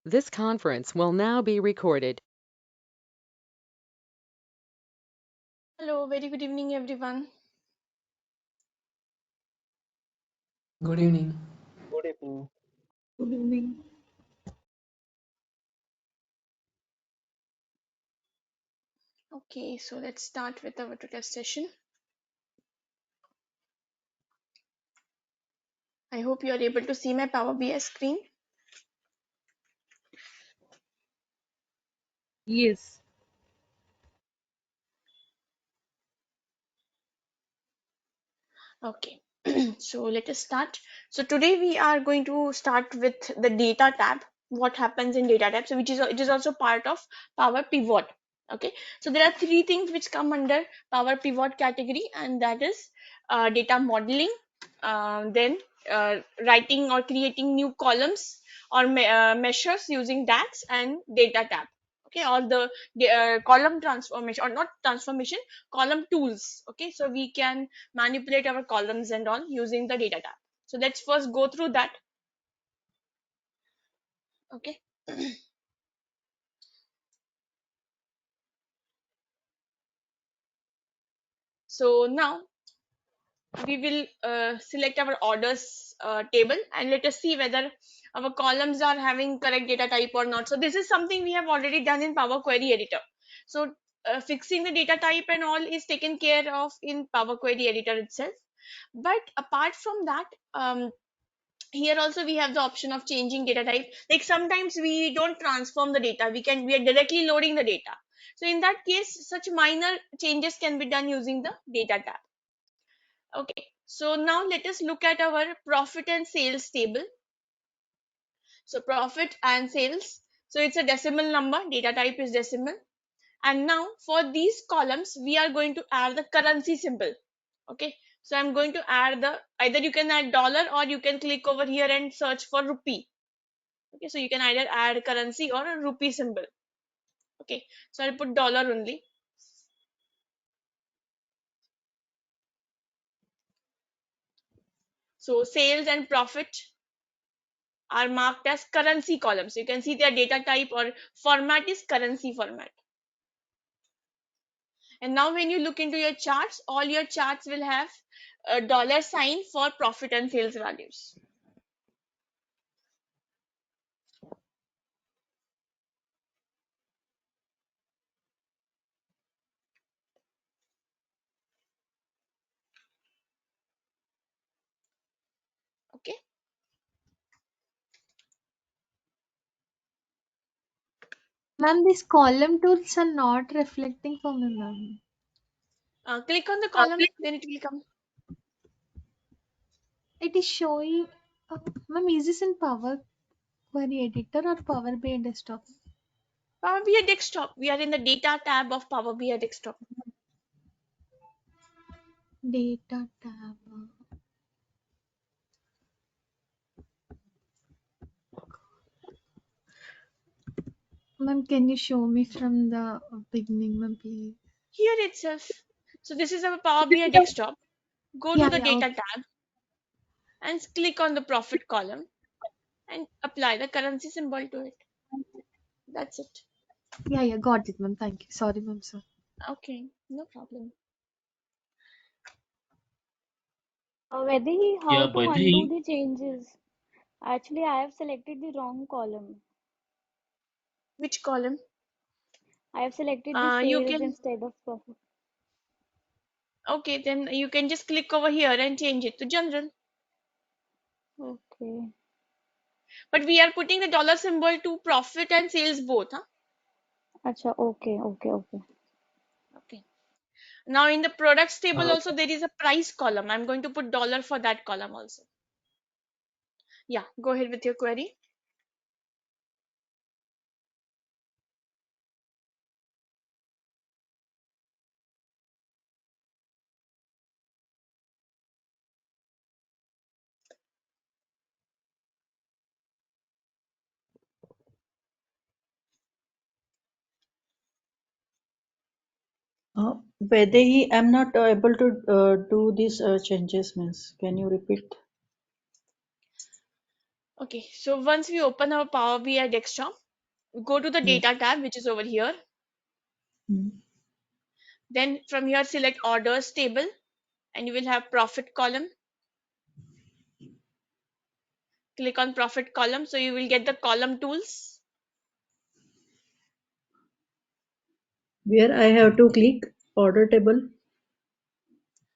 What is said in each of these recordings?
This conference will now be recorded. Hello, very good evening, everyone. Good evening. Good evening. Good evening. Okay, so let's start with our today's session. I hope you are able to see my Power BI screen. Yes. Okay, so let us start. So today we are going to start with the data tab. What happens in data tab? So which is it is also part of Power Pivot. Okay, so there are three things which come under Power Pivot category, and that is data modeling, then writing or creating new columns or measures using DAX and data tab. Okay, or the column transformation, or not transformation, column tools. Okay, so we can manipulate our columns and all using the data tab. So let's first go through that. Okay, so now we will select our orders table, and let us see whether our columns are having correct data type or not. So this is something we have already done in Power Query Editor. So fixing the data type and all is taken care of in Power Query Editor itself. But apart from that, here also we have the option of changing data type. Like sometimes we don't transform the data, we are directly loading the data. So in that case, such minor changes can be done using the data tab. Okay, so now let us look at our profit and sales table. So profit and sales, so it's a decimal number, data type is decimal. And now for these columns we are going to add the currency symbol. Okay, so I'm going to add the, either you can add dollar or you can click over here and search for rupee. Okay, so you can either add currency or a rupee symbol. Okay, so I'll put dollar only. So sales and profit are marked as currency columns. So you can see their data type or format is currency format. And now when you look into your charts, all your charts will have a dollar sign for profit and sales values. Okay, Ma'am, these column tools are not reflecting for me, ma'am. click on the column, then it will come. It is showing. Ma'am, is this in Power Query Editor or Power BI Desktop? Power BI desktop. We are in the data tab of Power BI desktop. Data tab. Ma'am, can you show me from the beginning, ma'am, please? Here itself. So this is our Power BI desktop. Go to Yeah, the yeah, data okay. tab and click on the profit column and apply the currency symbol to it. That's it. Yeah, yeah, got it, ma'am. Thank you. Sorry, ma'am, sir. Okay, no problem. Vaidehi, how Yeah, to undo Vaidhi. the changes? Actually, I have selected the wrong column. Which column? I have selected the You sales can, instead of profit. okay, then you can just click over here and change it to general. Okay. But we are putting the dollar symbol to profit and sales both, huh? Acha, okay, okay, okay. Okay. Now in the products table Uh, also there is a price column. I'm going to put dollar for that column also. Yeah, go ahead with your query. Vaidehi, I'm not able to do these changes, means. Can you repeat? Okay, so once we open our Power BI desktop, go to the Yes. data tab, which is over here. Hmm. Then from here, select orders table, and you will have profit column. Click on profit column, so you will get the column tools. Where I have to click order table.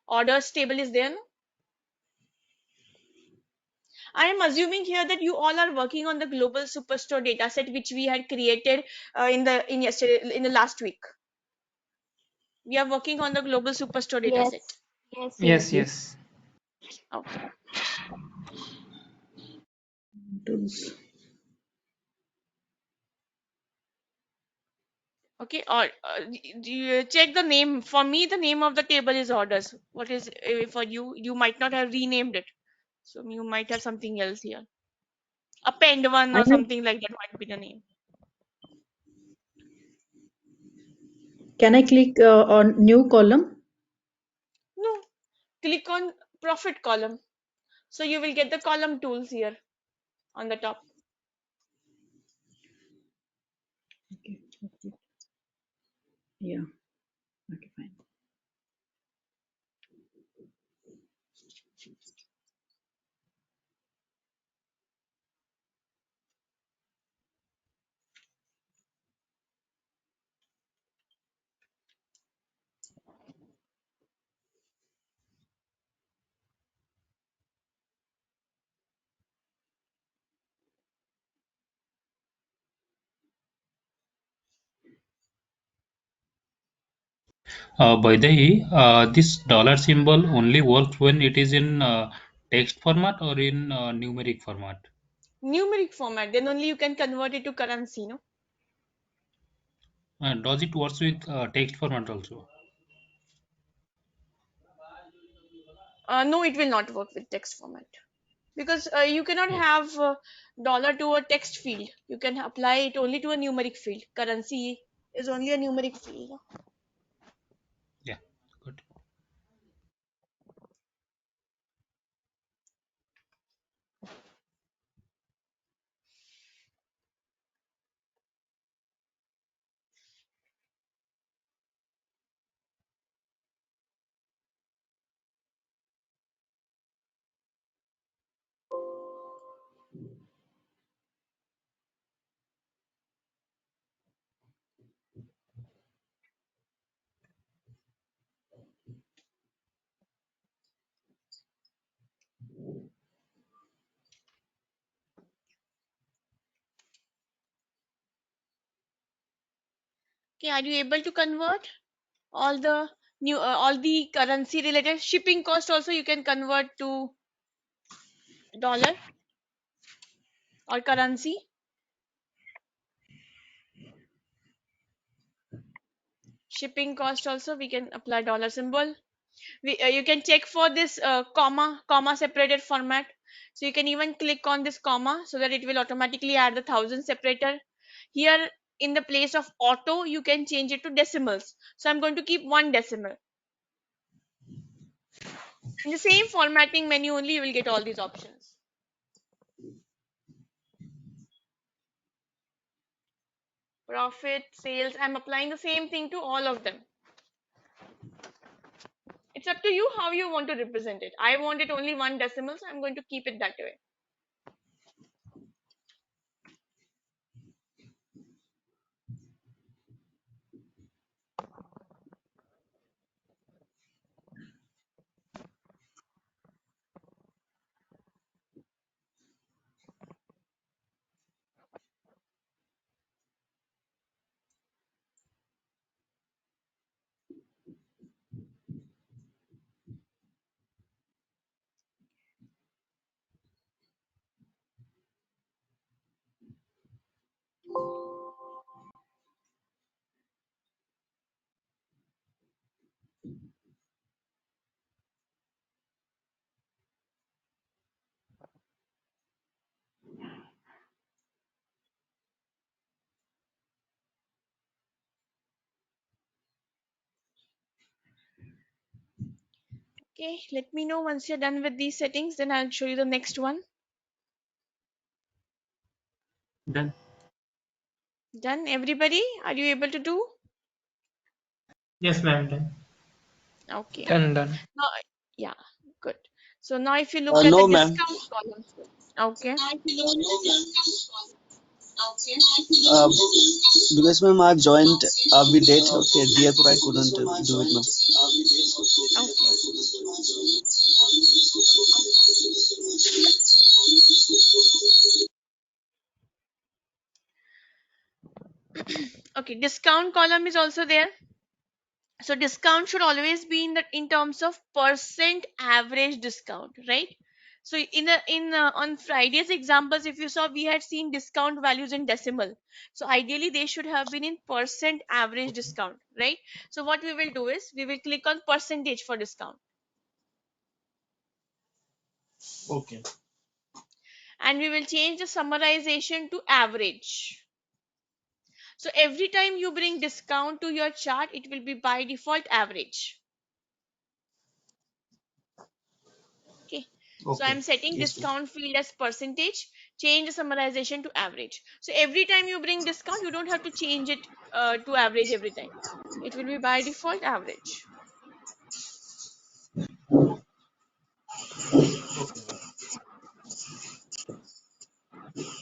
Orders table is there. No? I am assuming here that you all are working on the global superstore dataset which we had created in the last week. We are working on the global superstore dataset. Yes. Yes, Yes, yes. Yes. yes. Okay. Tools. Okay. Or do you check the name? For me, the name of the table is orders. What is for you? You might not have renamed it, so you might have something else here. Append one I or have, something like that might be the name. can I click on new column? No. Click on profit column. So you will get the column tools here on the top. Okay. Okay. Yeah. Okay, fine. By the way, this dollar symbol only works when it is in text format or in numeric format. Numeric format. Then only you can convert it to currency. No. Does it work with text format also? No, it will not work with text format because you cannot Oh, have dollar to a text field. You can apply it only to a numeric field. Currency is only a numeric field. No? yeah, good. Okay, are you able to convert all the all the currency related shipping cost also you can convert to dollar or currency? Shipping cost also we can apply dollar symbol. You can check for this comma separated format, so you can even click on this comma so that it will automatically add the thousand separator. Here in the place of auto you can change it to decimals, so I'm going to keep one decimal. In the same formatting menu only you will get all these options. Profit, sales, I'm applying the same thing to all of them. It's up to you how you want to represent it. I want it only one decimal, so I'm going to keep it that way. Okay, let me know once you're done with these settings, then I'll show you the next one. Done. Done, everybody? Are you able to do? Yes, ma'am. Done. Okay. Done. Done. Now, yeah, good. So now if you look at No, the ma'am. discount column. Okay. Uh, because ma'am, I joined a bit late. Okay, therefore I couldn't do it, ma'am. Okay. Okay, discount column is also there. So discount should always be in terms of percent average discount, right? So on Friday's examples, if you saw, we had seen discount values in decimal. So ideally they should have been in percent average discount, right? So what we will do is we will click on percentage for discount, Okay. and we will change the summarization to average. So every time you bring discount to your chart, it will be by default average. Okay. So Okay. I'm setting Yes, ma'am. discount field as percentage, change the summarization to average. So every time you bring discount, you don't have to change it to average every time. It will be by default average. Okay, ma'am.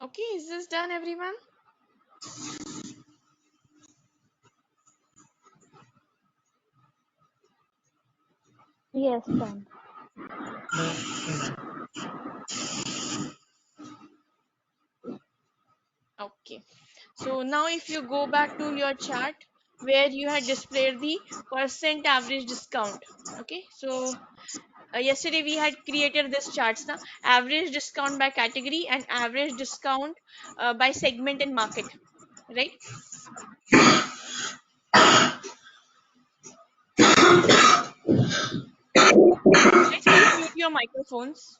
Okay, is this done, everyone? Yes, done. Okay. So now if you go back to your chart where you had displayed the percent average discount. Okay. So yesterday we had created this charts now, average discount by category and average discount by segment and market, right? Guys, please mute your microphones.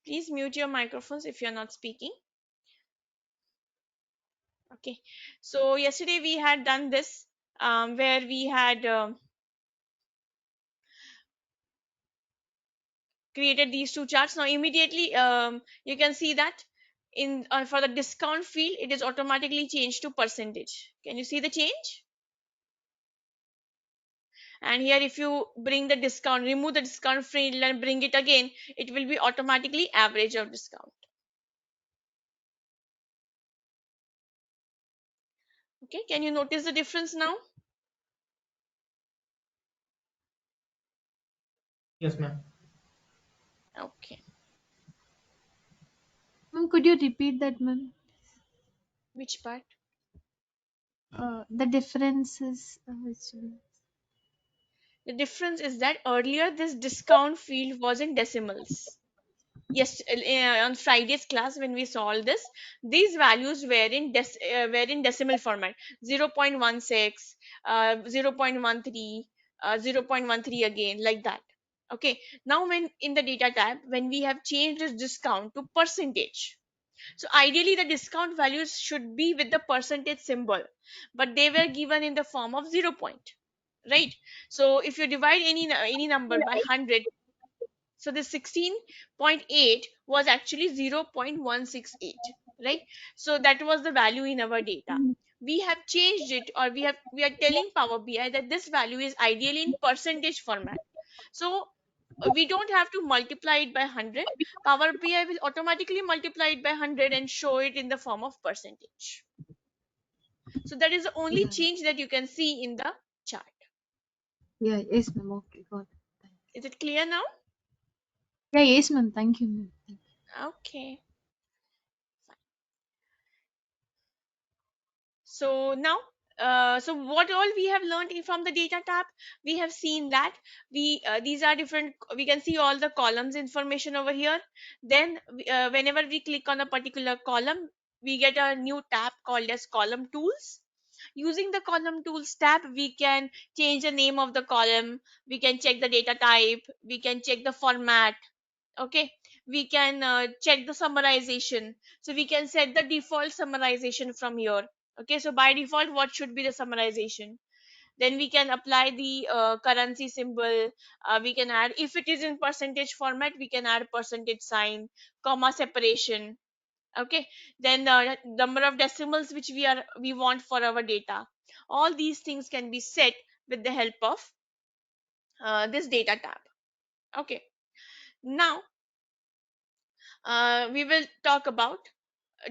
Please mute your microphones if you're not speaking. Okay. So yesterday we had done this where we had created these two charts. Now immediately you can see that in for the discount field it is automatically changed to percentage. Can you see the change? And here if you bring the discount, remove the discount field and bring it again, it will be automatically average of discount. Okay, can you notice the difference now? Yes, ma'am. Okay. Ma'am, could you repeat that, ma'am? Which part? The differences. The difference is that earlier this discount field was in decimals. Yes, on Friday's class when we solved this, these values were in decimal format: 0.16, 0.13, 0.13 again, like that. Okay, now when in the data tab, when we have changed this discount to percentage, so ideally the discount values should be with the percentage symbol, but they were given in the form of 0 point, right? So if you divide any number by 100, so the 16.8 was actually 0.168, right? So that was the value in our data. We have changed it, or we are telling Power BI that this value is ideally in percentage format. So we don't have to multiply it by 100. Power BI will automatically multiply it by 100 and show it in the form of percentage. So that is the only Yeah. change that you can see in the chart. Yeah. Yes, ma'am. Okay, got it. Is it clear now? Yeah. Yes, ma'am. Thank you, ma'am. Okay. So now, so what all we have learned from the data tab, we have seen that these are different. We can see all the columns information over here. Then whenever we click on a particular column, we get a new tab called as column tools. Using the column tools tab, we can change the name of the column, we can check the data type, we can check the format. Okay, we can check the summarization, so we can set the default summarization from here. Okay, so by default what should be the summarization, then we can apply the currency symbol. We can add, if it is in percentage format, we can add percentage sign, comma separation. Okay, then the number of decimals which we want for our data, all these things can be set with the help of this data tab. Okay, now we will talk about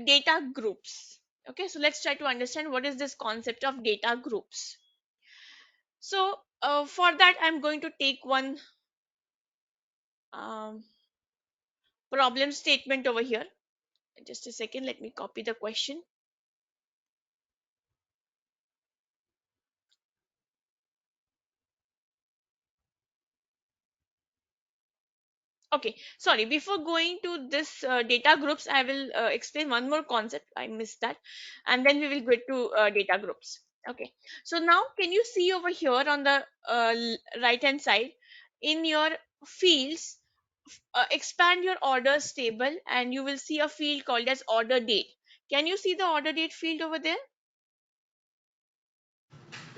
data groups. Okay, so let's try to understand what is this concept of data groups. So for that I'm going to take one um, problem statement over here. Just a second, let me copy the question. Okay, sorry, before going to this data groups, I will explain one more concept, I missed that, and then we will go to data groups. Okay, so now can you see over here on the right hand side in your fields, expand your orders table and you will see a field called as order date. Can you see the order date field over there?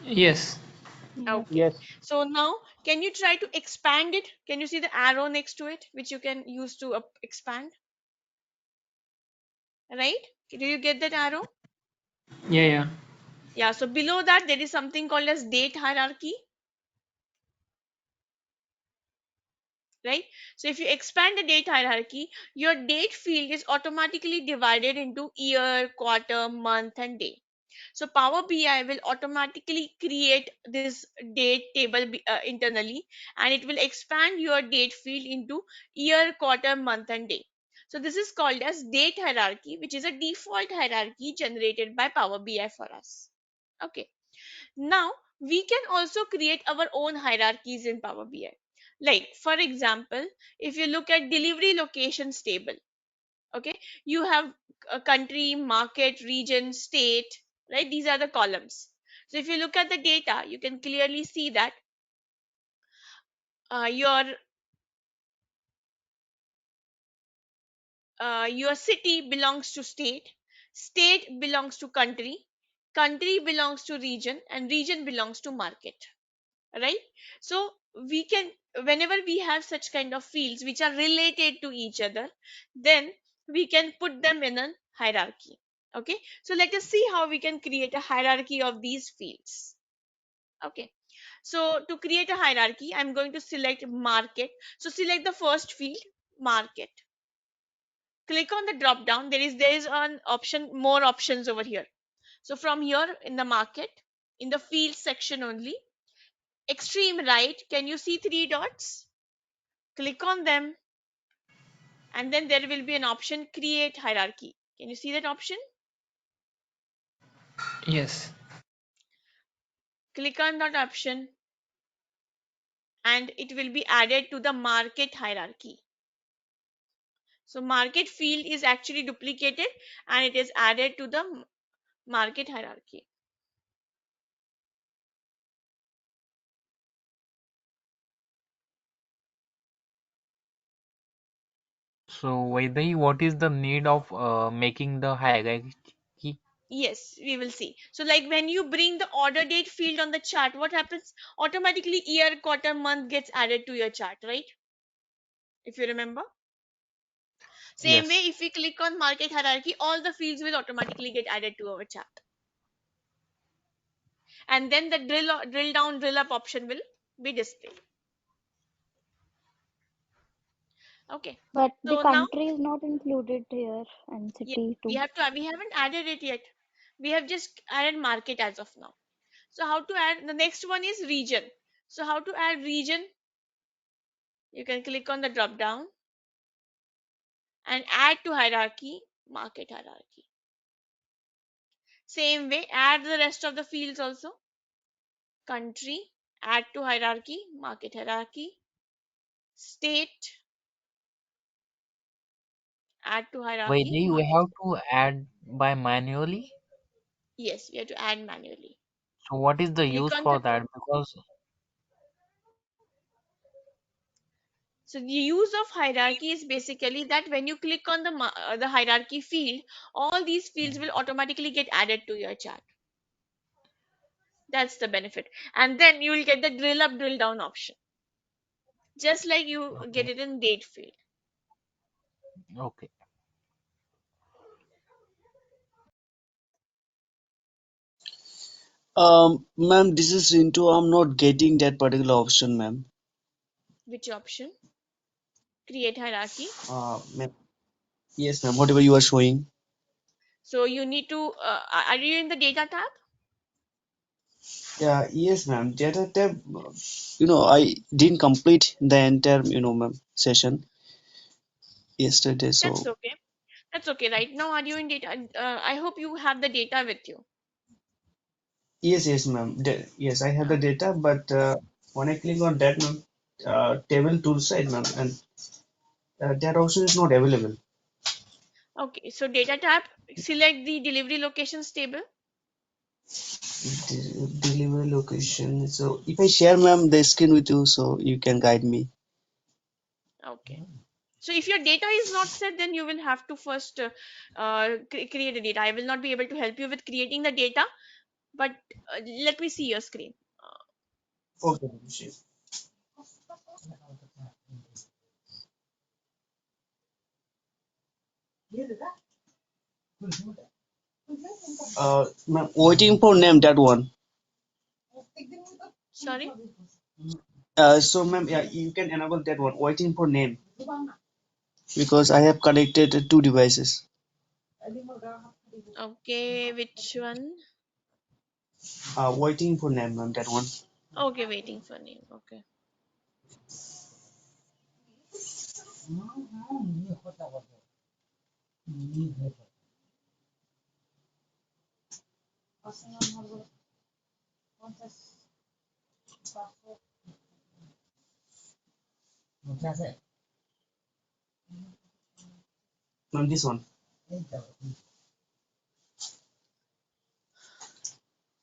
Yes. Yes. Okay, so now can you try to expand it? Can you see the arrow next to it which you can use to expand, right? Do you get that arrow? Yeah, yeah. Yeah, so below that there is something called as date hierarchy, right? So if you expand the date hierarchy, your date field is automatically divided into year, quarter, month and day. So Power BI will automatically create this date table internally, and it will expand your date field into year, quarter, month and day. So this is called as date hierarchy, which is a default hierarchy generated by Power BI for us. Okay. Now we can also create our own hierarchies in Power BI. Like for example, if you look at delivery locations table, okay, you have a country, market, region, state, right? These are the columns. So if you look at the data, you can clearly see that your city belongs to state, state belongs to country, country belongs to region, and region belongs to market, right? So we can, whenever we have such kind of fields which are related to each other, then we can put them in a hierarchy. Okay, so let us see how we can create a hierarchy of these fields. Okay, so to create a hierarchy, I'm going to select market. So select the first field, market. Click on the drop down. There is an option, more options over here. So from here in the market, in the field section only, extreme right, can you see three dots? Click on them, and then there will be an option, create hierarchy. Can you see that option? Yes. Click on that option and it will be added to the market hierarchy. So market field is actually duplicated and it is added to the market hierarchy. So, Vaidai, what is the need of making the hierarchy? Yes, we will see. So like when you bring the order date field on the chart, what happens? Automatically year, quarter, month gets added to your chart, right? If you remember. Same way, Yes. if we click on market hierarchy, all the fields will automatically get added to our chart. And then the drill down, drill up option will be displayed. Okay. But the So now, country is not included here and yeah, city we too. have to, we haven't added it yet. We have just added market as of now. So how to add, the next one is region. So how to add region? You can click on the drop down and add to hierarchy, market hierarchy. Same way, add the rest of the fields also. Country, add to hierarchy, market hierarchy. State, add to hierarchy, Vaidehi, we market. have to add by manually. Yes, we have to add manually. So what is the Click use on for the that? Because So the use of hierarchy is basically that when you click on the hierarchy field, all these fields will automatically get added to your chart. That's the benefit. And then you will get the drill up, drill down option, just like you get okay, it in date field. okay. Ma'am, this is Rintu. I'm not getting that particular option, ma'am. Which option? Create hierarchy. Ma'am. Yes, ma'am. Whatever you are showing. So you need to. Are you in the data tab? Yeah, yes, ma'am. Data tab. I didn't complete the entire, ma'am, session yesterday. That's So okay. That's okay. Right now, are you in data? I hope you have the data with you. yes, ma'am. Yes, I have the Uh, data, but when I click on that, ma'am, table tool side, ma'am, and that option is not available. okay. So data tab. Select the delivery locations table. Delivery location. So if I share, ma'am, the screen with you, so you can guide me. Okay. So if your data is not set, then you will have to first create a data. I will not be able to help you with creating the data, but let me see your screen. Okay, ma'am, sure. Ma'am, waiting for name, that one. Sorry. So ma'am, yeah, you can enable that one. Waiting for name because I have connected two devices. Okay, which one? Waiting for name, ma'am, that one. Okay, waiting for name. Okay. Ma'am, this one.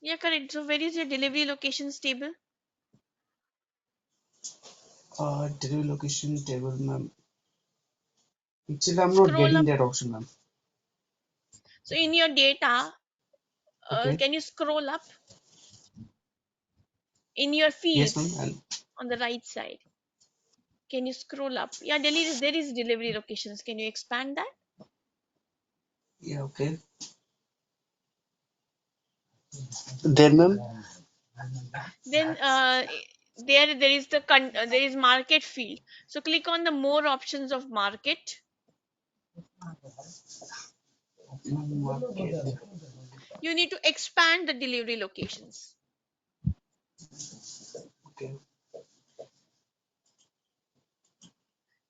Yeah, correct. So where is your delivery locations table? Delivery location table, ma'am. Actually, I'm not Scroll getting up. that option, ma'am. So in your data, Okay. can you scroll up in your Yes, ma'am. fields And on the right side? Can you scroll up? Yeah, there is delivery locations. Can you expand that? yeah, okay. There, ma'am. Then there is there is market field. So click on the more options of market. Market. You need to expand the delivery locations. Okay.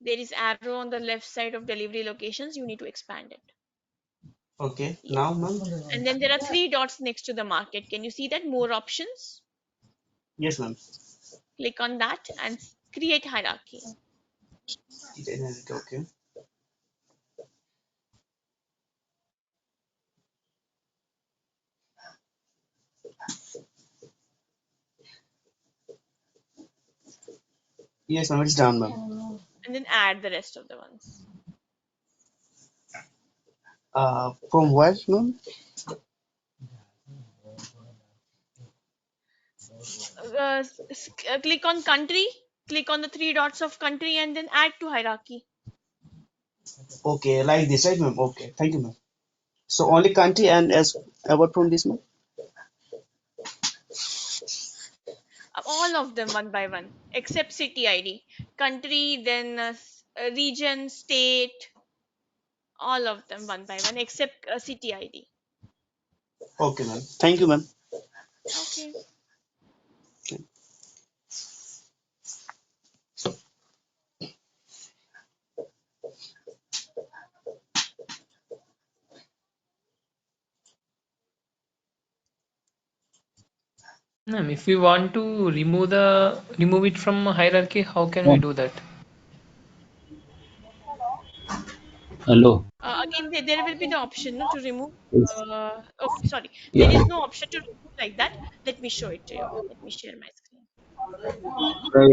There is arrow on the left side of delivery locations. You need to expand it. Okay. Yes. Now, ma'am. And then there are three dots next to the market. Can you see that? More options. Yes, ma'am. Click on that and create hierarchy. Okay. Yes, ma'am. It's done, ma'am. And then add the rest of the ones. From where, ma'am? Click on country. Click on the three dots of country and then add to hierarchy. Okay, like this, right, ma'am? Okay. Thank you, ma'am. So only country and as apart from this, ma'am. All of them one by one, except city ID. Country, then region, state, all of them one by one, except city ID. Okay, ma'am. Thank you, ma'am. Okay. If we want to remove it from hierarchy, how can we Oh, do that? hello. Again, there will be the option, no, to remove. Yes. Okay, sorry. There Yeah. is no option to remove like that. Let me show it to you. Let me share my screen.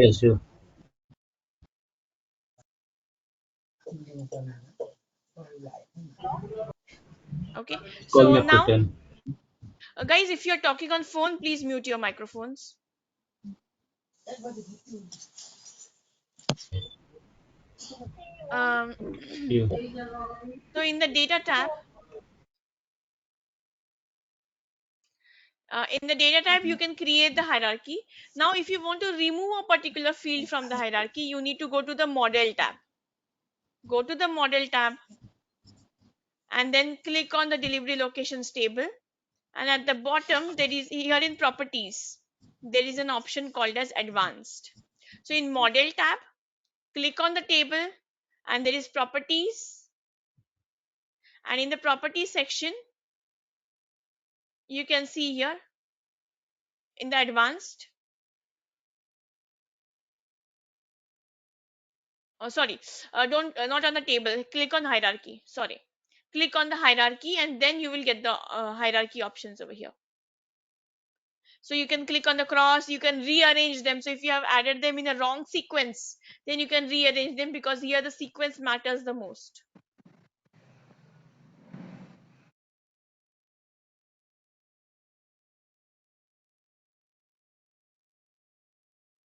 Yeah, sure. Okay. Call So me after now, 10. guys, if you're talking on phone, please mute your microphones. Um, Yeah. so in the data tab, you can create the hierarchy. Now, if you want to remove a particular field from the hierarchy, you need to go to the model tab. Go to the model tab and then click on the delivery locations table. And at the bottom, there is here in properties, there is an option called as advanced. So in model tab, click on the table and there is properties. And in the properties section, you can see here in the advanced, oh sorry, don't not on the table, click on hierarchy, sorry, click on the hierarchy and then you will get the hierarchy options over here. So you can click on the cross, you can rearrange them. So if you have added them in a wrong sequence, then you can rearrange them, because here the sequence matters the most.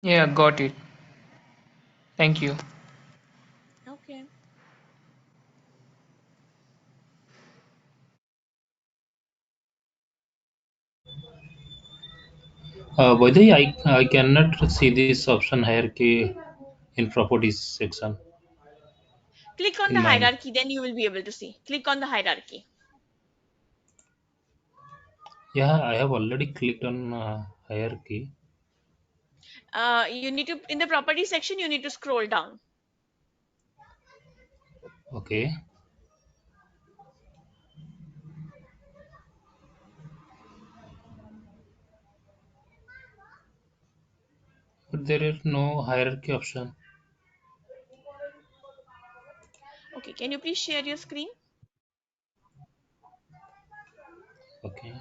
Yeah, got it. Thank you. Okay. By the way, I cannot see this option hierarchy in properties section Click on in the mine. hierarchy, then you will be able to see. Click on the hierarchy. Yeah, I have already clicked on hierarchy. You need to, in the property section, you need to scroll down. Okay. But there is no hierarchy option. Okay, can you please share your screen? Okay.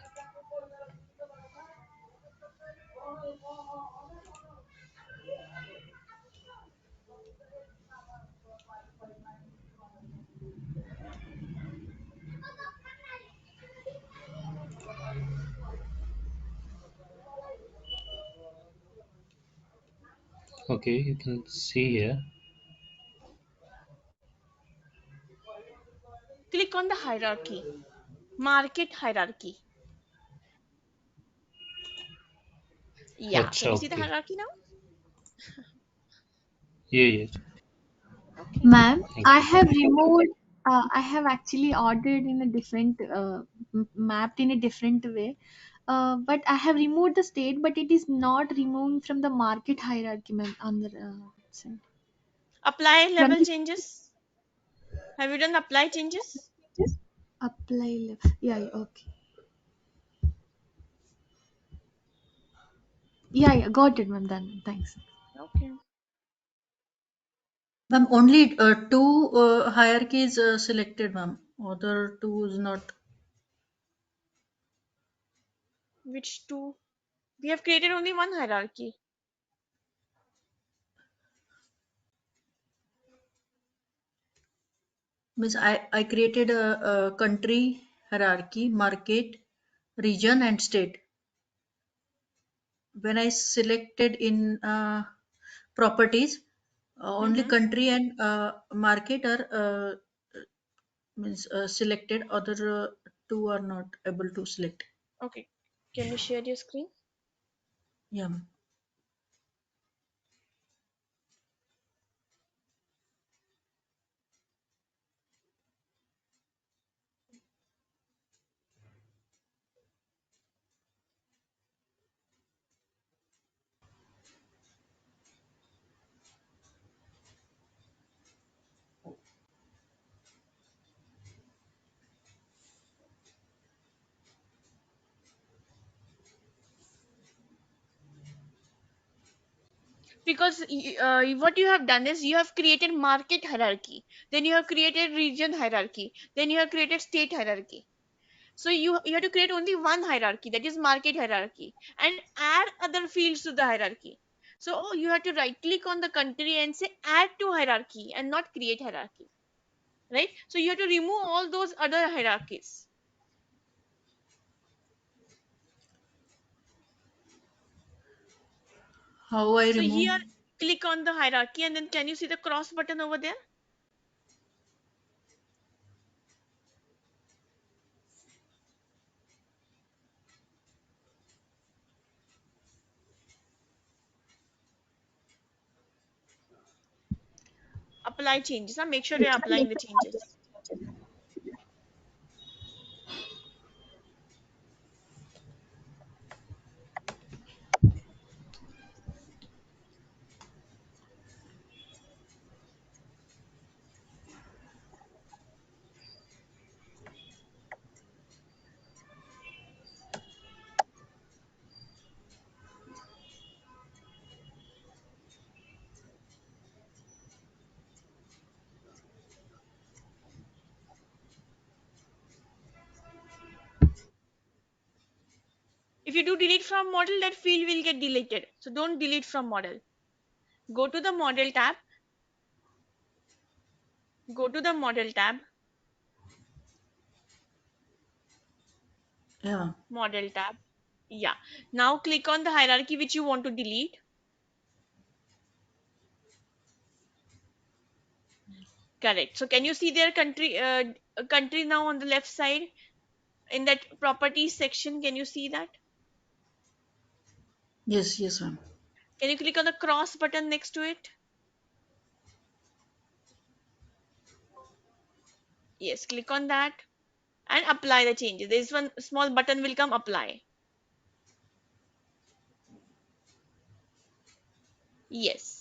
Okay, you can see here. Click on the hierarchy, market hierarchy. Yeah, Acha, can you see the okay. hierarchy now? Yeah, yes. Okay. Ma'am, Thank I you. have removed, I have actually ordered in a different, mapped in a different way. But I have removed the state, but it is not removing from the market hierarchy, ma'am, on the website. Apply From level the changes. Have you done apply changes? apply yeah, yeah, okay. Yeah, yeah, got it, ma'am. Done. Thanks. Okay. Ma'am, only two hierarchies selected, ma'am. Other two is not. Which two? We have created only one hierarchy. Means I created a country hierarchy, market, region, and state. When I selected in properties, only Mm-hmm. country and market are means selected. Other two are not able to select. Okay. Can you share your screen? Yeah, ma'am. Because what you have done is you have created market hierarchy, then you have created region hierarchy, then you have created state hierarchy. So you have to create only one hierarchy, that is market hierarchy, and add other fields to the hierarchy. So you have to right click on the country and say add to hierarchy and not create hierarchy, right? So you have to remove all those other hierarchies. How I So remove? here click on the hierarchy, and then can you see the cross button over there? Apply changes. Now make sure you're applying the changes. If you do delete from model, that field will get deleted. So don't delete from model. Go to the model tab. Go to the model tab. Yeah. Model tab. Yeah. Now click on the hierarchy which you want to delete. Correct. So can you see their country now on the left side in that properties section? Can you see that? Yes, yes, ma'am. Can you click on the cross button next to it? Yes, click on that and apply the changes. There is one small button will come, apply. Yes.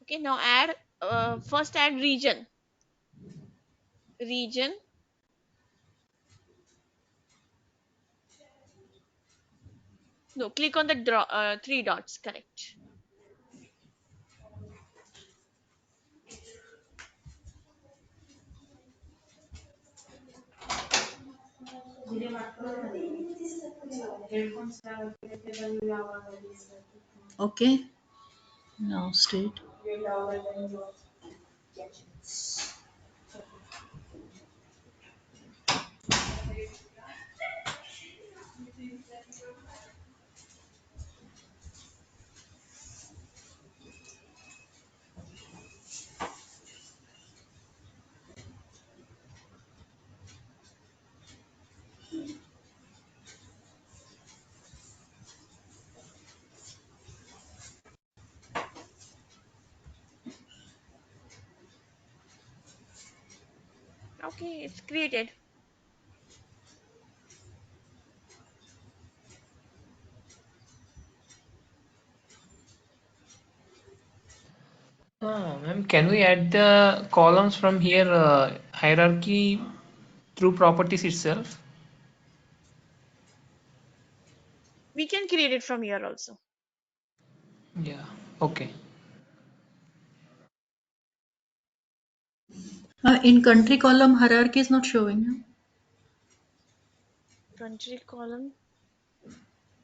Okay, now add first add region. Region. No, click on the three dots. Correct. Okay. Now state. Okay, it's created. Ma'am, can we add the columns from here, hierarchy through properties itself? We can create it from here also. Yeah, okay. In country column hierarchy is not showing. 23 column.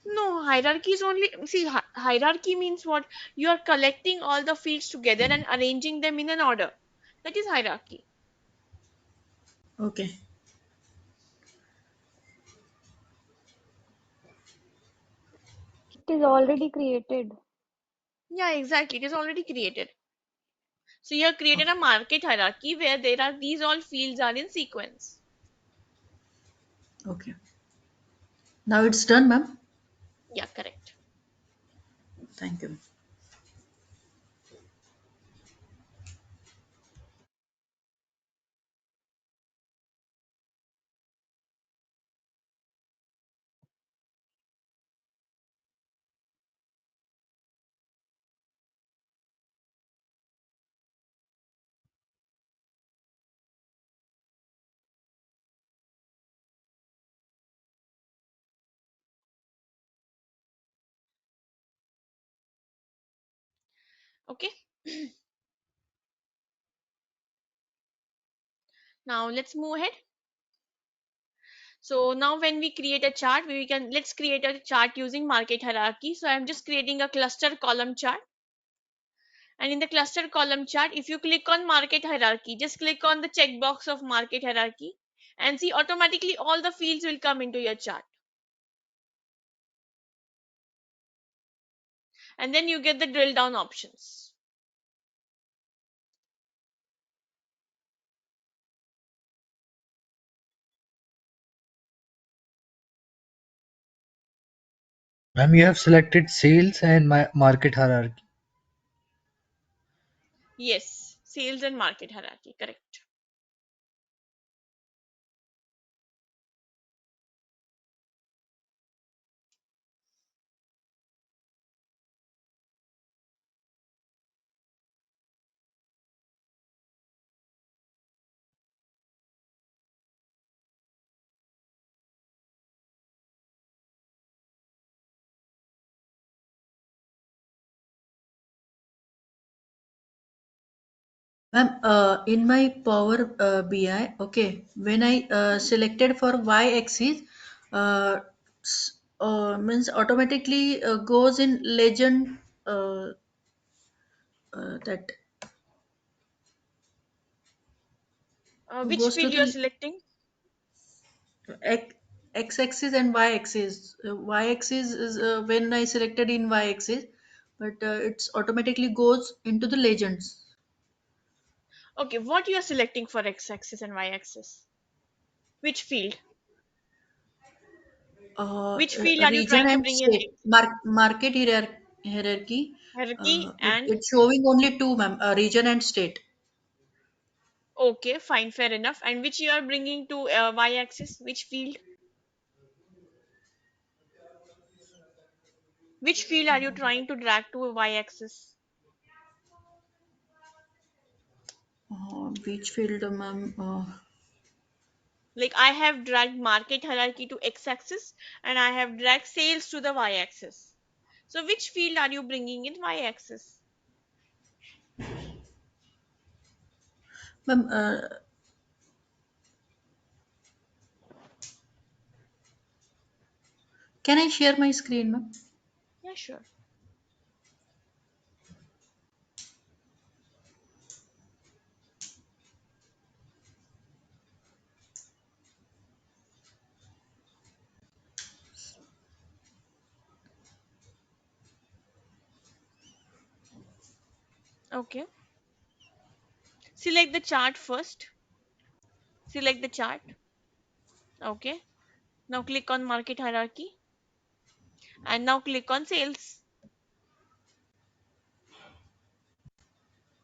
No, hierarchy is only, see, hierarchy means what? You are collecting all the fields together and arranging them in an order. That is hierarchy. Okay. It is already created. Yeah, exactly. It is already created. So you have created a market hierarchy where there are these all fields are in sequence. Okay. Now it's done, ma'am. Yeah, correct. Thank you. Okay. Now let's move ahead. So now when we create a chart, let's create a chart using market hierarchy. So I'm just creating a cluster column chart. And in the cluster column chart, if you click on market hierarchy, just click on the checkbox of market hierarchy and see automatically all the fields will come into your chart. And then you get the drill down options. Ma'am, you have selected sales and market hierarchy. Yes, sales and market hierarchy, correct. Ma'am, in my Power BI, okay, when I selected for y-axis, means automatically goes in legend, that Which goes to field you are the selecting? x, x-axis and y-axis. Y-axis is when I selected in y-axis, but it's automatically goes into the legends. Okay, what you are selecting for x-axis and y-axis? Which field? Which field are you Region trying to and bring in? state market hierarchy. Hierarchy It, and it's showing only two, ma'am, region and state. okay, fine, fair enough. And which you are bringing to y-axis? Which field? Which field are you trying to drag to y-axis? Which field, ma'am? Like I have dragged market hierarchy to x-axis and I have dragged sales to the y-axis. So which field are you bringing in y-axis? Ma'am, can I share my screen, ma'am? Yeah, sure. Okay. Select the chart first. Select the chart. Okay. Now click on market hierarchy and now click on sales.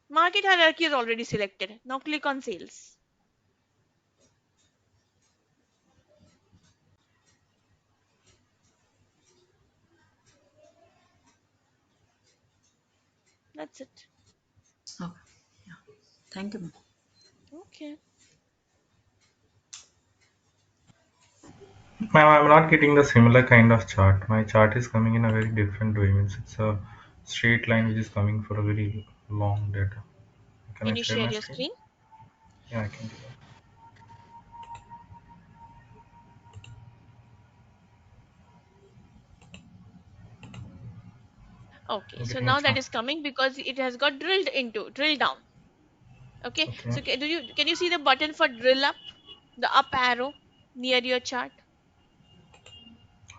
Market hierarchy is already selected. Now click on sales. That's it. Okay. Yeah. Thank you, ma'am. Okay. Ma'am, I'm not getting the similar kind of chart. My chart is coming in a very different way. Means it's a straight line which is coming for a very long data. Can Can I you share share my your screen? screen? Yeah, I can do that. Okay, I'm so getting a now that chart. is coming because it has got drilled down. Okay, Okay. so can you see the button for drill up, the up arrow near your chart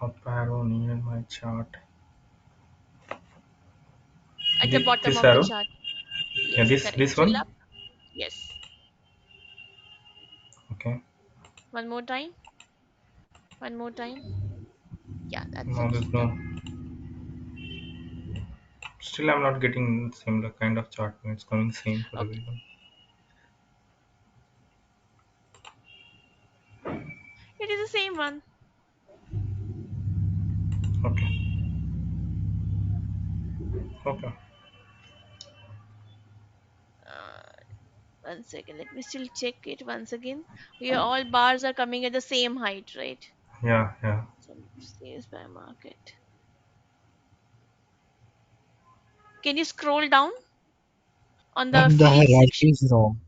Up arrow near my chart. at the bottom This of the arrow? chart? Yeah, Yes, correct. this Drill one. up. Yes. Okay. One more time. One more time. Yeah, that's No, it. there's Done. no. Still, I'm not getting similar kind of chart when it's coming same for Okay. everyone. It is the same one. Okay. Okay. Uh, One second. Let me still check it once again. Here, all bars are coming at the same height, right? Yeah, yeah. Some sales by market. Can you scroll down on the Ma'am, the field hierarchy section? is wrong.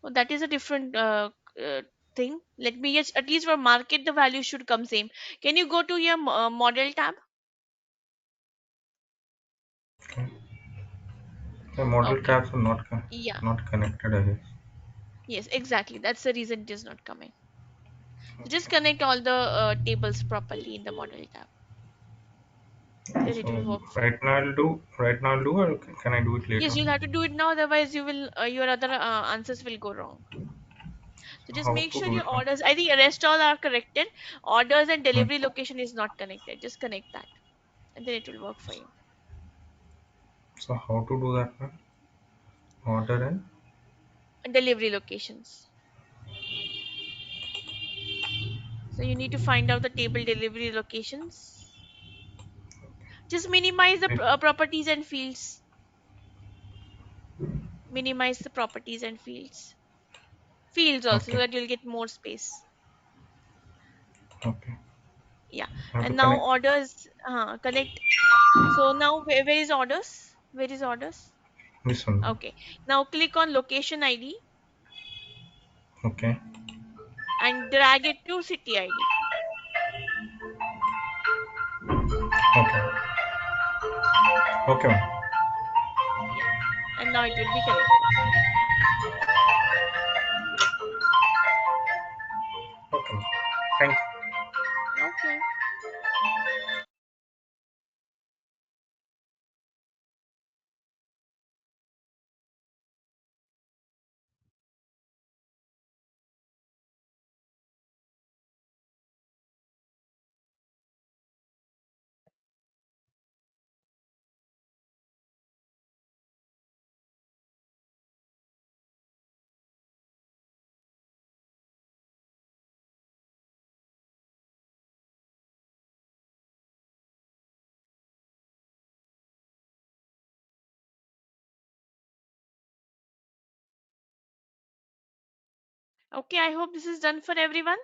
Oh, that is a different thing. Let me just at least for market the value should come same. Can you go to your model tab? Okay. The model Okay. tabs are Yeah. not connected, I guess. Yes, exactly. That's the reason it is not coming. So just Okay. connect all the tables properly in the model tab. Then it will So work for you. right now I'll do, or can I do it later Yes, on? you'll have to do it now. Otherwise, you will your other answers will go wrong. So just How make to sure do your it now? orders. I think rest all are corrected. Orders and Hmm. delivery location is not connected. Just connect that, and then it will work for you. So how to do that, man? Order and Delivery locations. So you need to find out the table delivery locations. Just minimize the right. properties and fields. Minimize the properties and fields. Fields also so Okay. that you'll get more space. Okay. Yeah. I have to And now connect orders connect. So now where is orders? Where is orders? this one. Okay. Now click on location ID Okay. and drag it to city ID. Okay. Okay, ma'am. Yeah. And now it will be connected. Okay, ma'am. Thank you. Okay. Okay. I hope this is done for everyone.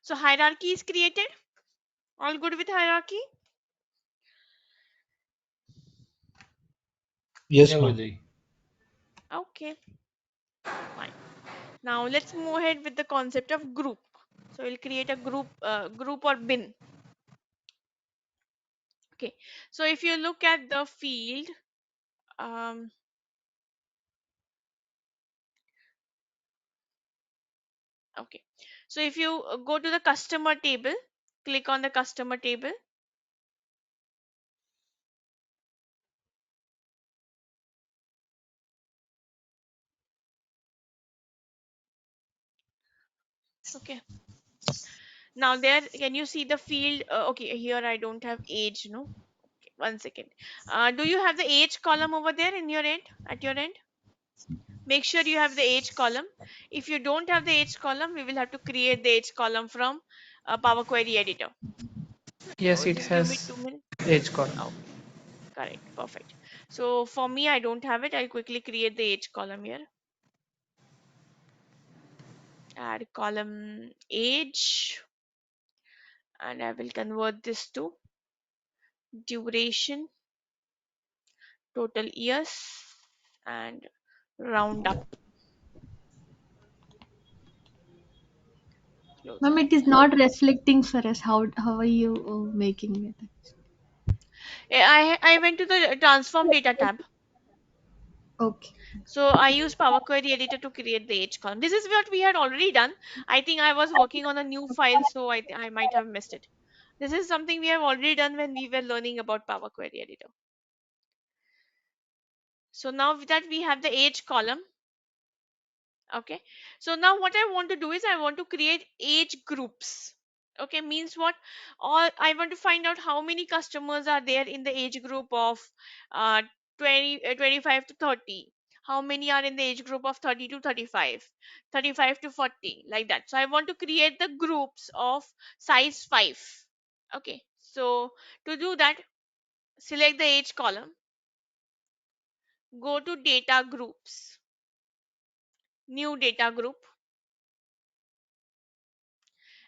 So hierarchy is created. All good with hierarchy? Yes, Yeah, ma'am. Vijay. Okay. Fine. Now let's move ahead with the concept of group. So we'll create a group or bin. Okay. So if you look at the field, um, okay. So if you go to the customer table, click on the customer table. Okay. Now there, can you see the field? Okay, here I don't have age, no? Okay, one second. Do you have the age column over there in your end, at your end? Make sure you have the age column. If you don't have the age column, we will have to create the age column from Power Query Editor. Yes, So it just give me has 2 minutes. edge column. Okay, correct, perfect. So for me, I don't have it. I'll quickly create the age column here. Add column age, and I will convert this to duration, total years, and round up. Close Ma'am, and it is apply. not reflecting for us. How are you making it? I went to the transform data tab. Okay. So I use Power Query Editor to create the age column. This is what we had already done. I think I was working on a new file, so I might have missed it. This is something we have already done when we were learning about Power Query Editor. So now that we have the age column, okay. So now what I want to do is I want to create age groups. Okay, means what? All I want to find out how many customers are there in the age group of uh, 25 to 30. How many are in the age group of 30 to 35, 35 to 40, like that. So I want to create the groups of size 5. Okay, so to do that, select the age column, go to data groups, new data group,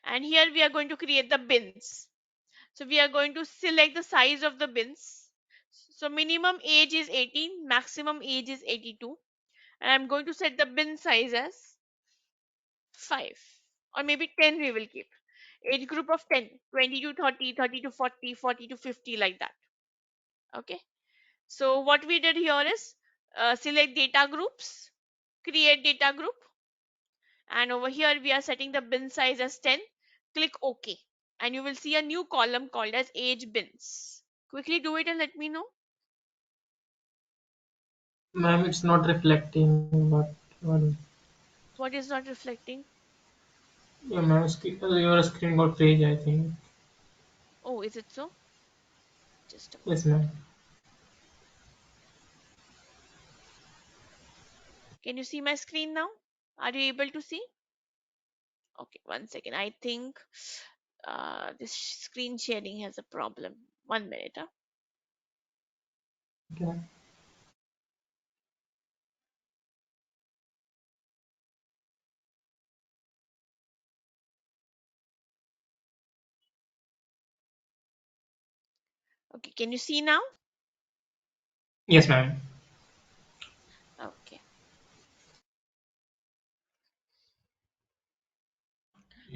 and here we are going to create the bins. So we are going to select the size of the bins. So minimum age is 18, maximum age is 82, and I'm going to set the bin size as 5 or maybe 10. We will keep age group of 10, 20 to 30, 30 to 40, 40 to 50, like that. Okay, so what we did here is select data groups, create data group, and over here we are setting the bin size as 10. Click OK, and you will see a new column called as age bins. Quickly do it and let me know. Ma'am, it's not reflecting what What is not reflecting? your screen got freeze, I think. Oh, is it so? Just a Yes, moment. ma'am. Can you see my screen now? Are you able to see? Okay, one second. I think this screen sharing has a problem. 1 minute. Huh? Okay. Okay, can you see now? Yes, ma'am. Okay.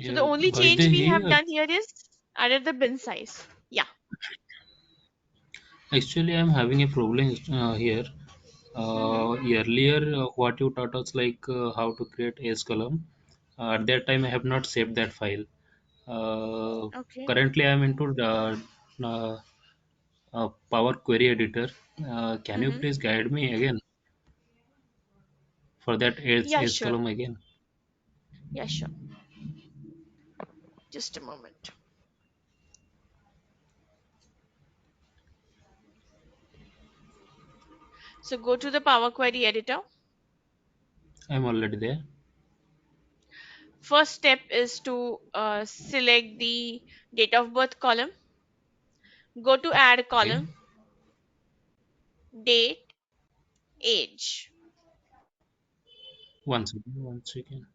So the Yeah, only by change the we have here, done here is added the bin size. Yeah. actually, I'm having a problem here. Mm-hmm. Earlier, what you taught us, like how to create S column, at that time I have not saved that file. Okay. Currently, I'm into the uh, Power Query Editor. Can you Mm-hmm. please guide me again for that Yeah, S sure. column again? Yeah, sure. Just a moment. So go to the Power Query Editor. I'm already there. First step is to select the date of birth column. Go to add Okay, column, date, age. one second, one second.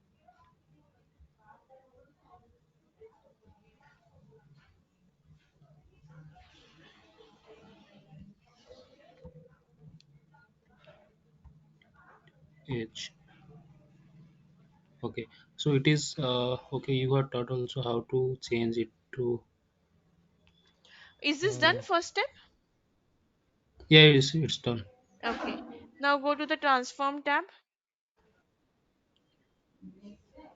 Age. Okay, so it is okay. You got taught also how to change it to. Is this done Uh, first step? yeah, it's done. Okay. Now go to the transform tab.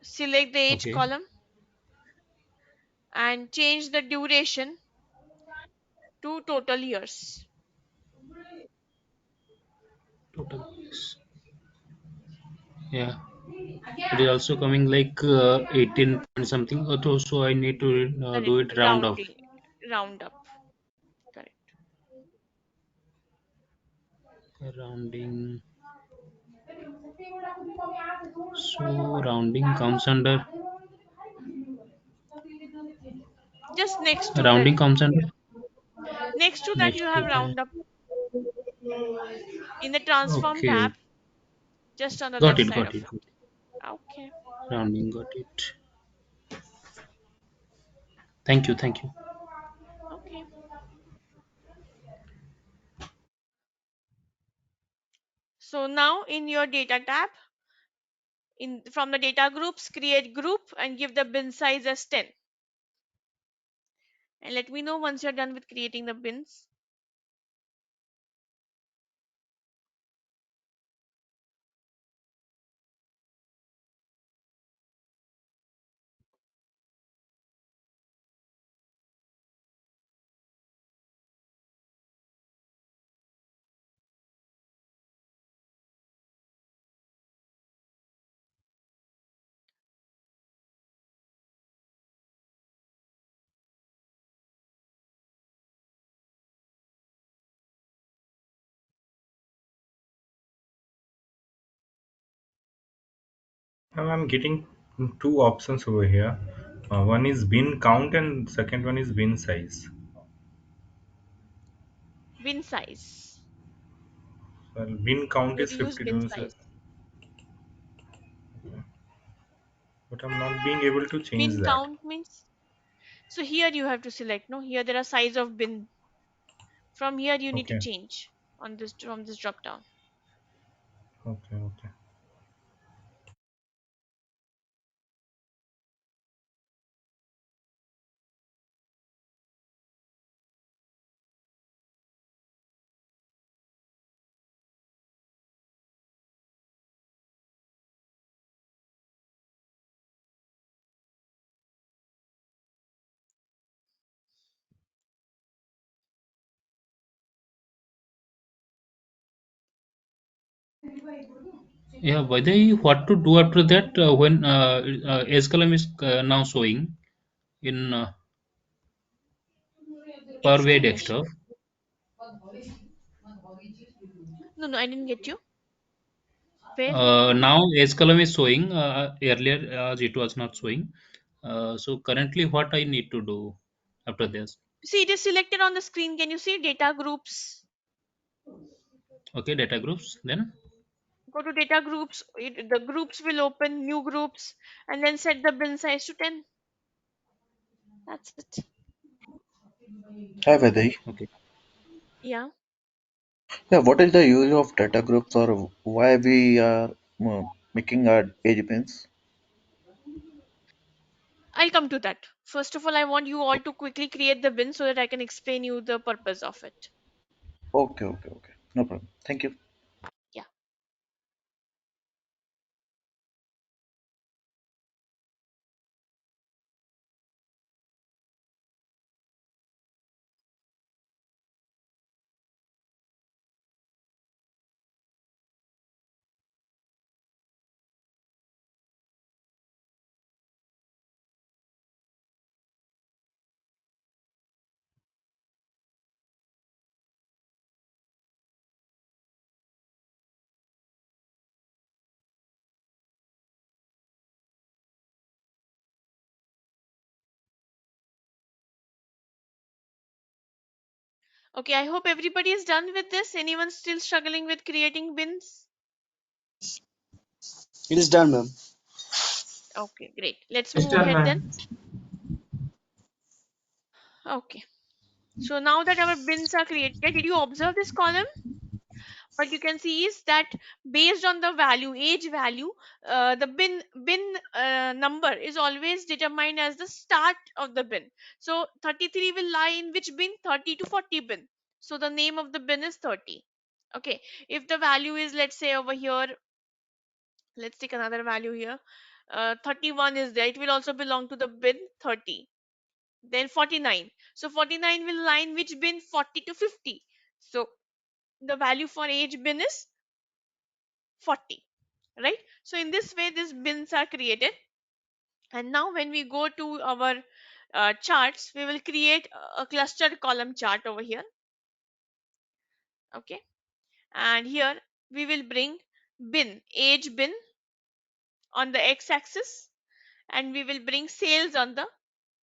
Select the age Okay, column and change the duration to total years. total. Yes. Yeah, it is also coming like 18 point something. So I need to do Correct. it round off. Rounding. Round up. Correct. Rounding. So rounding comes under. Just next to that. Rounding comes under Next to that, you next to have that. round up in the transform Okay, tab, just on the got left it, side got of it. it. Okay. Rounding, got it. Thank you, thank you. Okay. So now in your data tab, in from the data groups, create group and give the bin size as 10. And let me know once you're done with creating the bins. Now I'm getting two options over here. One is bin count and second one is bin size. Bin size. Well, bin count We have is to use 52, bin size. but I'm not being able to change Bin that. count means, so here you have to select, no, here there are size of bin. From here you need to Okay, change on this, from this drop down. okay. Yeah, by the way, what to do after that when S column is now showing in Power BI Exclamation. desktop. No, I didn't get you. Where? Now S column is showing. Earlier it was not showing. So currently, what I need to do after this? See, it is selected on the screen. Can you see data groups? Okay, data groups. Then Go to data groups. The groups will open new groups, and then set the bin size to 10. That's it. Hi, Vaidehi. okay. Yeah. Yeah, what is the use of data groups or why we are making our age bins? I'll come to that. First of all, I want you all to quickly create the bin so that I can explain you the purpose of it. Okay. No problem. Thank you. Yeah. Okay, I hope everybody is done with this. Anyone still struggling with creating bins? It is done, ma'am. Okay, great. Let's It's move done, ahead then. ma'am. Okay. So now that our bins are created, did you observe this column? What you can see is that based on the value, age value, the bin number is always determined as the start of the bin. So 33 will lie in which bin? 30 to 40 bin. So the name of the bin is 30. Okay. If the value is, let's say over here, let's take another value here, 31 is there, it will also belong to the bin 30. Then 49, so 49 will lie in which bin? 40 to 50. So the value for age bin is 40, right? So in this way these bins are created. And now when we go to our charts, we will create a clustered column chart over here. Okay. And here we will bring bin, age bin on the x-axis, and we will bring sales on the,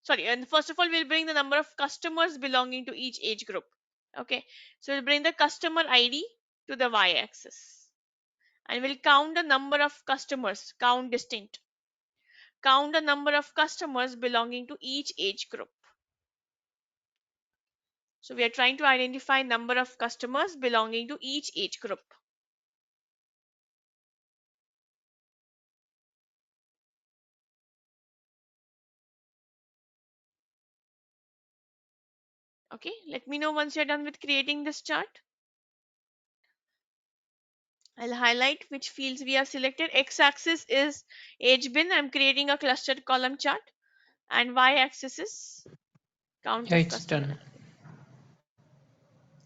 sorry, and first of all we'll bring the number of customers belonging to each age group. Okay, so we'll bring the customer id to the y-axis, and we'll count the number of customers, count distinct, count the number of customers belonging to each age group. So we are trying to identify number of customers belonging to each age group. Okay, let me know once you're done with creating this chart. I'll highlight which fields we have selected. X-axis is age bin. I'm creating a clustered column chart. And y-axis is count Yeah, of it's customer. done.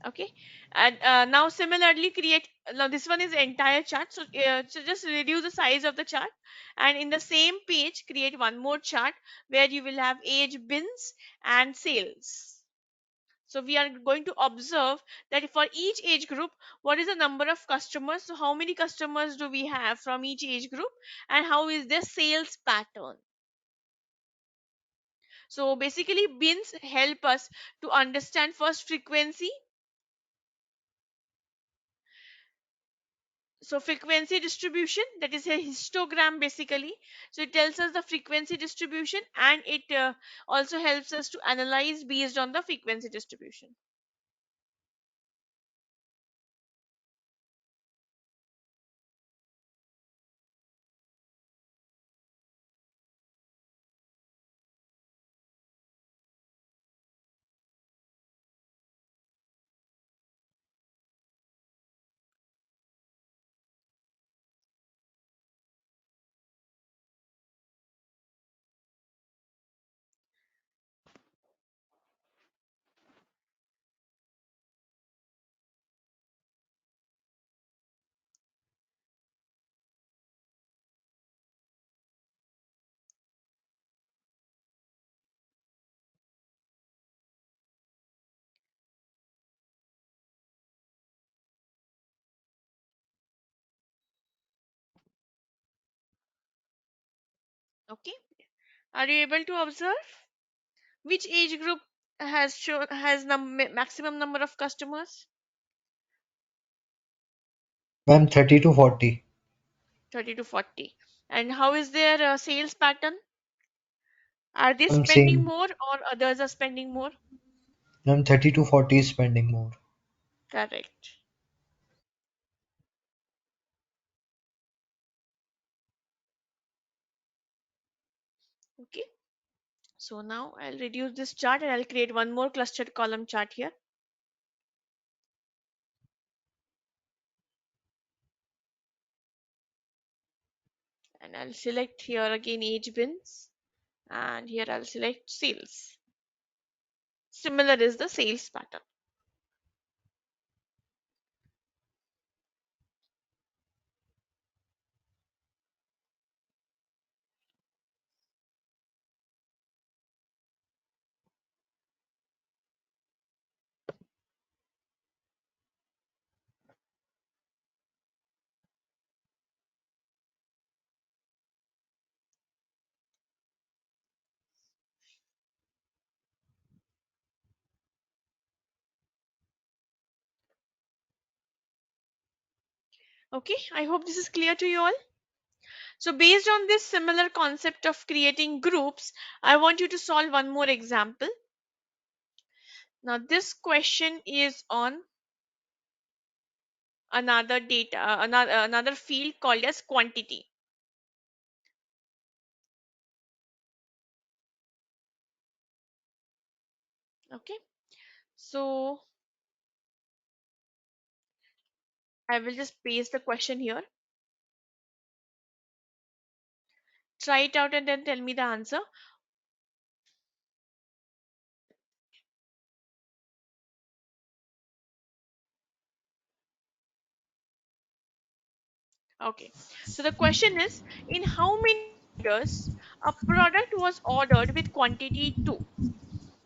Okay, and now similarly create, now this one is entire chart, so, so just reduce the size of the chart, and in the same page create one more chart where you will have age bins and sales. So we are going to observe that for each age group, what is the number of customers? So how many customers do we have from each age group, and how is their sales pattern? So basically, bins help us to understand first frequency. So frequency distribution, that is a histogram basically. So it tells us the frequency distribution, and it also helps us to analyze based on the frequency distribution. Okay, are you able to observe which age group has maximum number of customers? Ma'am, 30 to 40. 30 to 40. And how is their sales pattern? Are they I'm spending saying, more or others are spending more? ma'am, 30 to 40 is spending more. Correct. Okay. So now I'll reduce this chart and I'll create one more clustered column chart here. And I'll select here again age bins, and here I'll select sales. Similar is the sales pattern. Okay, I hope this is clear to you all. So based on this similar concept of creating groups, I want you to solve one more example. Now this question is on another data, another field called as quantity. Okay, so I will just paste the question here. Try it out and then tell me the answer. Okay, so the question is, in how many orders a product was ordered with quantity 2?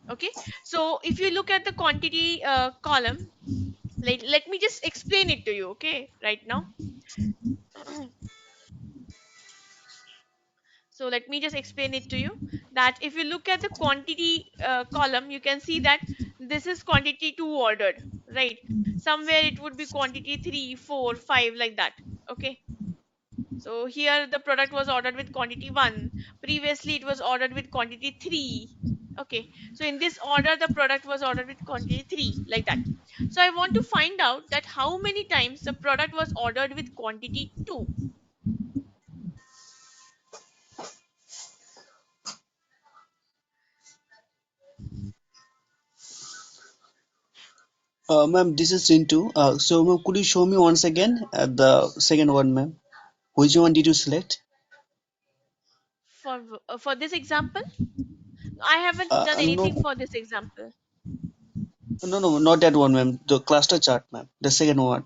Okay, so if you look at the quantity column, let me just explain it to you, okay, right now. So let me just explain it to you that if you look at the quantity column, you can see that this is quantity 2 ordered, right? Somewhere it would be quantity 3, 4, 5, like that. Okay, so here the product was ordered with quantity 1. Previously it was ordered with quantity 3. Okay, so in this order the product was ordered with quantity 3, like that. So I want to find out that how many times the product was ordered with quantity 2. Ma'am, this is Rintu. So, ma'am, could you show me once again the second one, ma'am? Which one did you select? For this example, I haven't done No, anything for this example. no, not that one, ma'am. The cluster chart, ma'am. The second one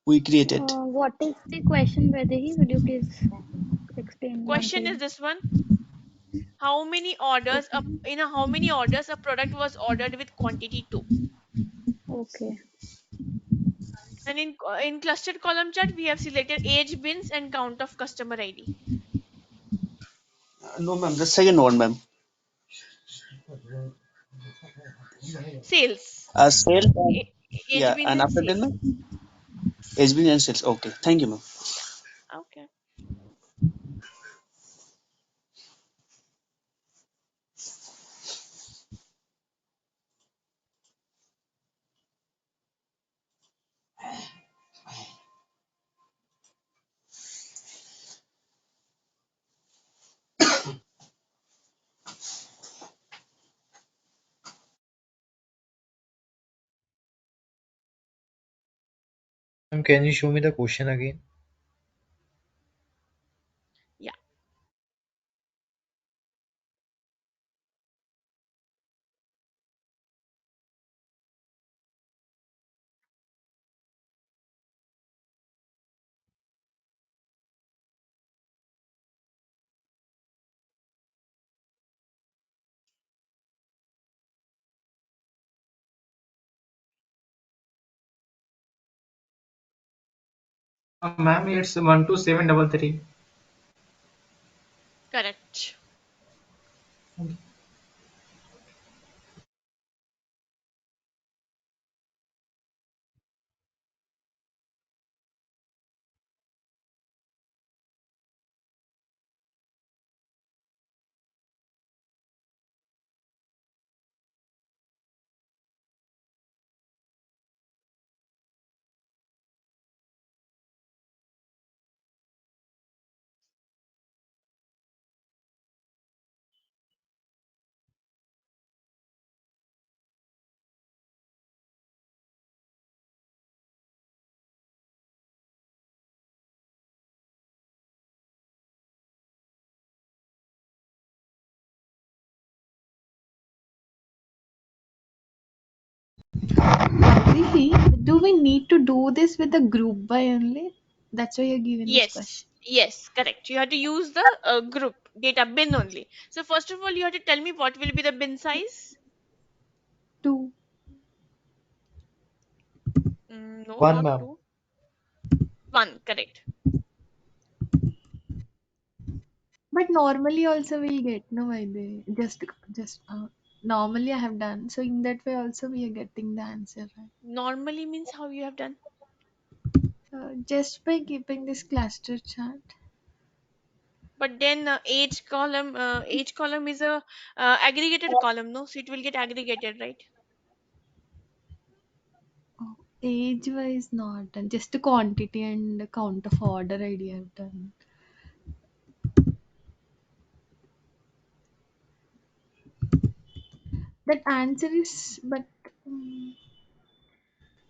we created. What is the question, Vaidehi? Would you please explain once Question is again? this one: how many orders a, in a how many orders a product was ordered with quantity 2. Okay. And in clustered column chart, we have selected age, bins, and count of customer ID. No, ma'am. The second one, ma'am. Sales. Sales and Age, yeah, bins, and and after that, sales. ma'am, HB and sales. Okay, thank you, ma'am. Okay. Ma'am, can you show me the question again? Yeah. Ma'am, it's 12733. Correct. Do we need to do this with the group by only? That's why you're giving this question. Yes. Yes. Correct. You have to use the group data bin only. So first of all, you have to tell me what will be the bin size. 2. No, One, not ma'am. 2. 1. Correct. But normally also we'll get no idea. Just normally I have done. So in that way also we are getting the answer, right? Normally means how you have done. Just by keeping this cluster chart. But then age column is a aggregated column, no? So it will get aggregated, right? Oh, age wise not done. Just the quantity and the count of order ID I've done. That answer is but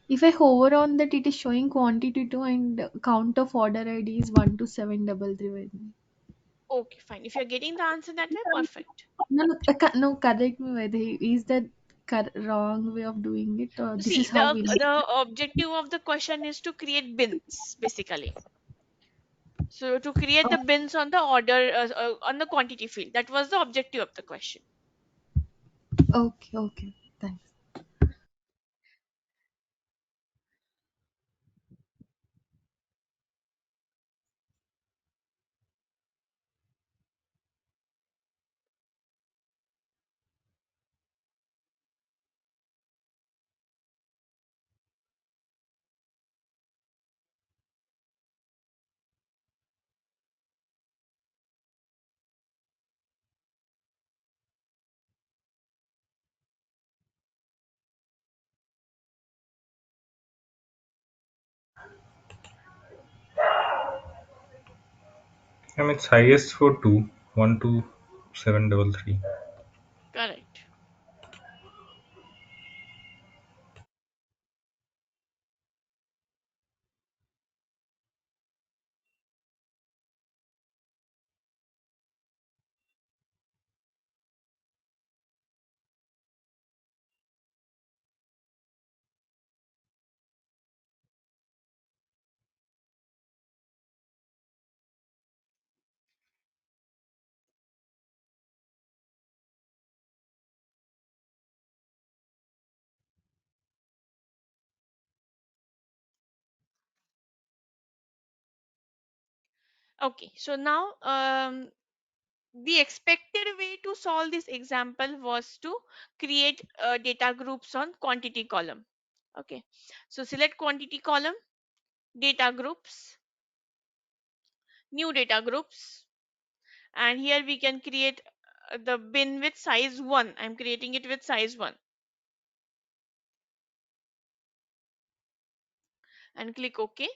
if I hover on that it is showing quantity 2 and count of order ID is 12733. Okay, fine. If you're getting the answer that way, perfect. No, correct me whether is that wrong way of doing it or this See, is how we need. the objective of the question is to create bins, basically. So to create the bins on the order on the quantity field, that was the objective of the question. Okay, thanks. It's highest for 2, 12733. Correct. Okay, so now the expected way to solve this example was to create data groups on quantity column. Okay, so select quantity column, data groups, new data groups, and here we can create the bin with size 1. I'm creating it with size 1 and click OK.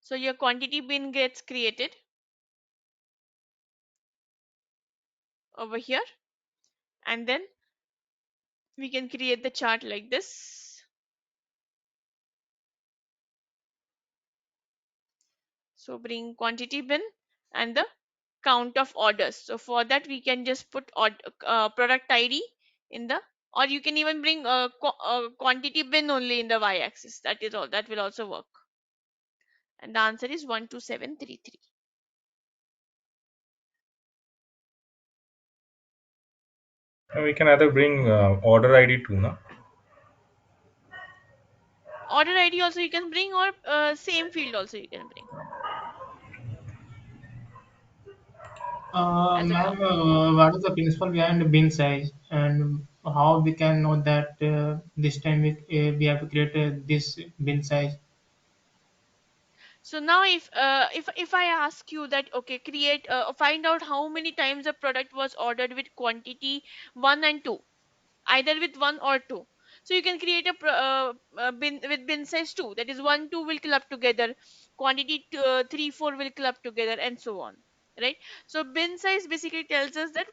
So your quantity bin gets created over here, and then we can create the chart like this. So bring quantity bin and the count of orders. So for that we can just put product ID in the, or you can even bring quantity bin only in the y-axis. That is all. That will also work. And the answer is 12733. And we can either bring order ID too, no? Order ID also you can bring, or same field also you can bring as a top. Ma'am, what is the principle behind the bin size, and how we can know that this time we have to create this bin size? So now if I ask you that, okay, create find out how many times a product was ordered with quantity 1 and 2, either with 1 or 2, so you can create a bin with bin size 2, that is 1 2 will club together, quantity 3 4 will club together, and so on, right? So bin size basically tells us that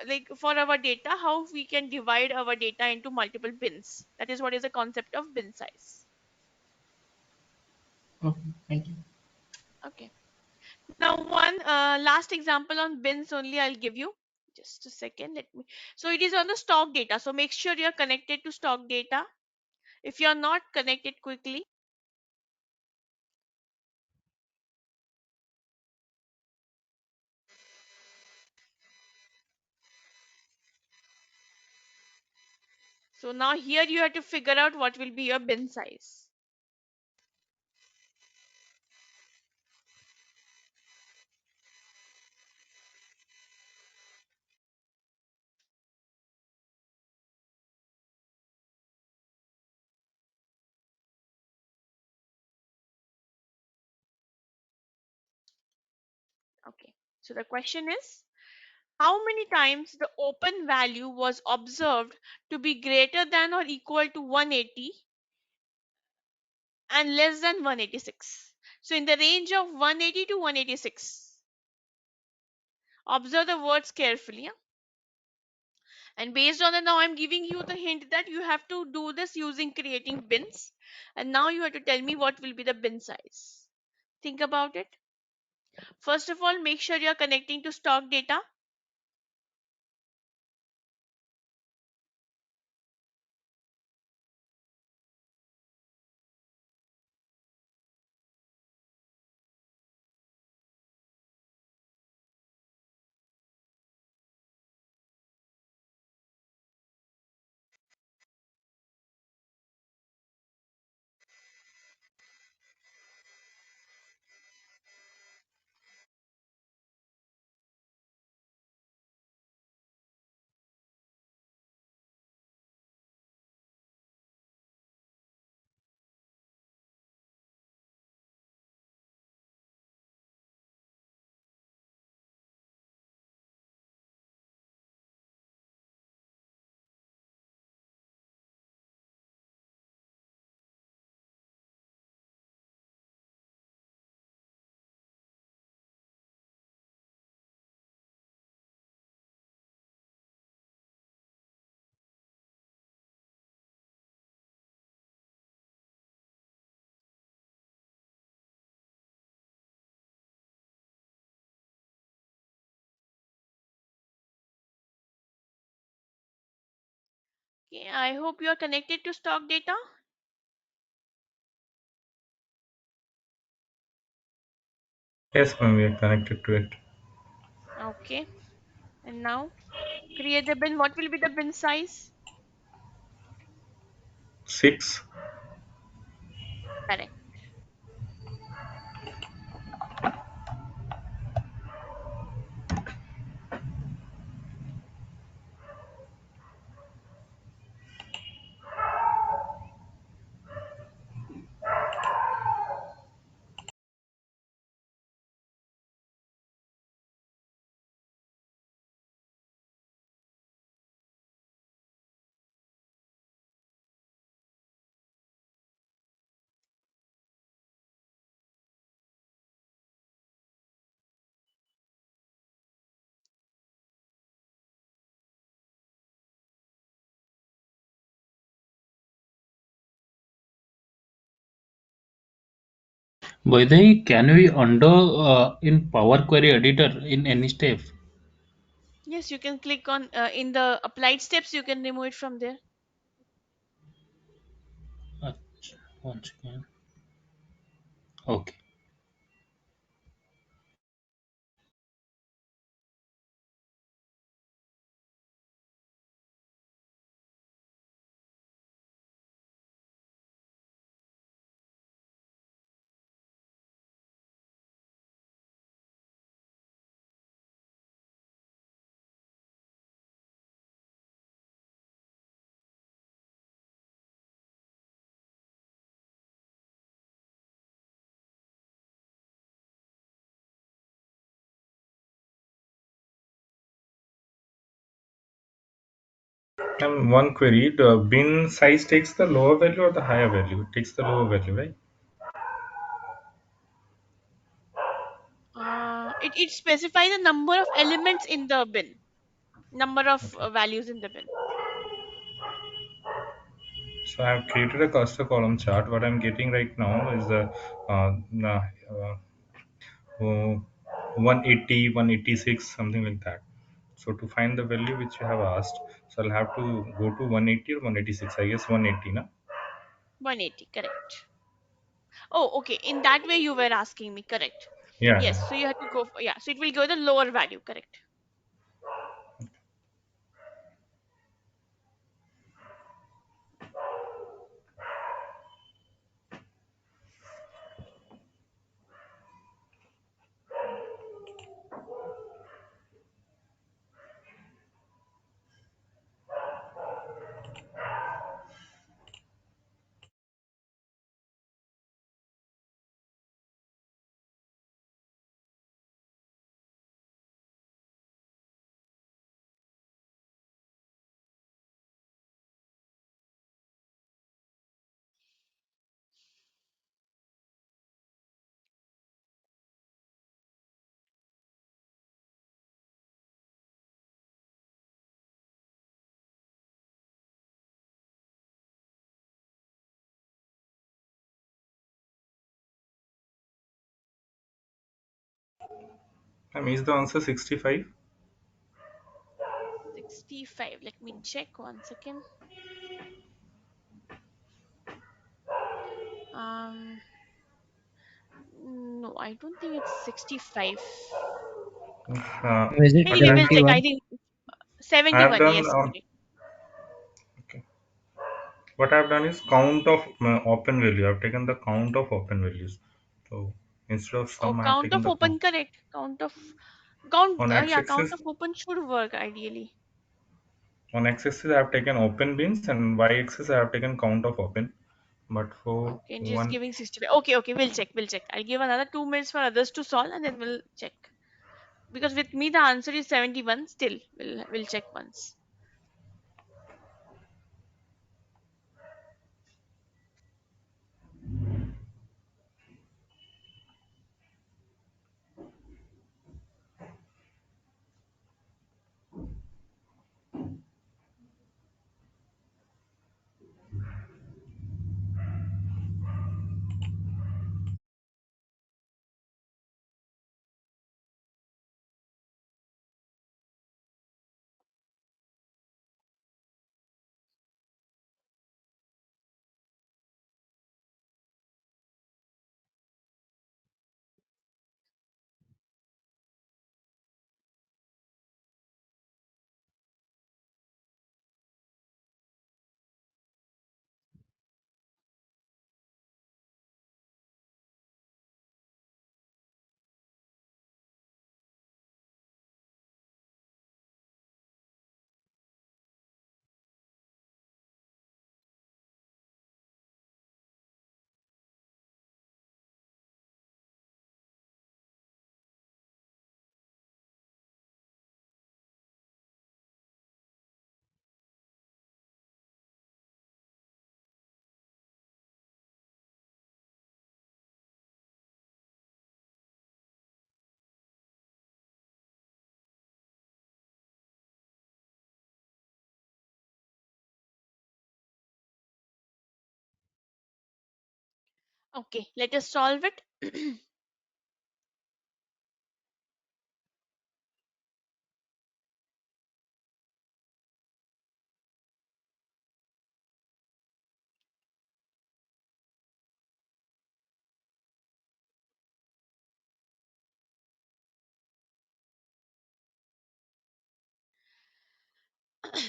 like for our data, how we can divide our data into multiple bins. That is what is the concept of bin size. Okay, thank you. Okay, now one last example on bins only I'll give you. Just a second, let me. So it is on the stock data, so make sure you're connected to stock data. If you're not connected, quickly. So now here you have to figure out what will be your bin size. Okay, so the question is, how many times the open value was observed to be greater than or equal to 180 and less than 186? So in the range of 180 to 186. Observe the words carefully. Yeah? And based on that, now I'm giving you the hint that you have to do this using creating bins. And now you have to tell me what will be the bin size. Think about it. First of all, make sure you're connecting to stock data. Okay, I hope you are connected to stock data. Yes, ma'am, we are connected to it. Okay, and now create the bin. What will be the bin size? 6. Correct. Vaidai, can we undo in Power Query Editor in any step? Yes, you can click on in the applied steps, you can remove it from there. One second. Okay. And one query, the bin size takes the lower value or the higher value? It takes the lower value, right? It specifies the number of elements in the bin, number of Okay. values in the bin. So I have created a cluster column chart. What I'm getting right now is the uh, 180, 186, something like that. So to find the value which you have asked, so I'll have to go to 180 or 186. I guess 180, na? 180, correct. Oh, okay. In that way, you were asking me, correct. Yeah, Yes, yeah. so you have to go for, yeah, so it will go the lower value, correct. Is the answer 65? 65. Let me check 1 second. Um, no, I don't think it's 65. Is it What Anyway, I've we'll done, check. I 71? think I have 71. done Yes, correct. okay. What I've done is count of open value. I've taken the count of open values. So instead of Oh, sum, I have count taken of the count. open, correct. Count. On Yeah, count x-axis, of open should work ideally. I have taken open bins, and y-axis I have taken count of open. But for Okay, and just one, giving 65. Okay, okay, we'll check. We'll check. I'll give another 2 minutes for others to solve, and then we'll check. Because with me the answer is 71. Still, we'll check once. Okay, let us solve it.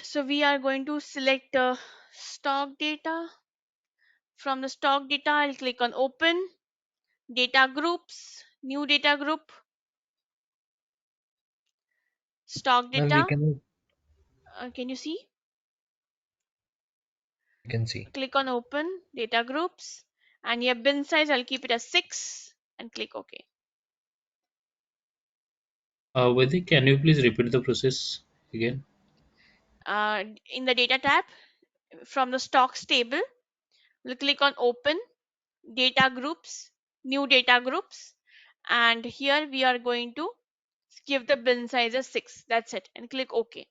So we are going to select stock data. From the stock data, I'll click on open, data groups, new data group, stock Ma'am, we data. Can you see? can see. Click on open, data groups, and your bin size, I'll keep it as 6 and click OK. Vaidik, can you please repeat the process again? In the data tab, from the stocks table, we'll click on open, data groups, new data groups, and here we are going to give the bin size as 6. That's it, and click OK.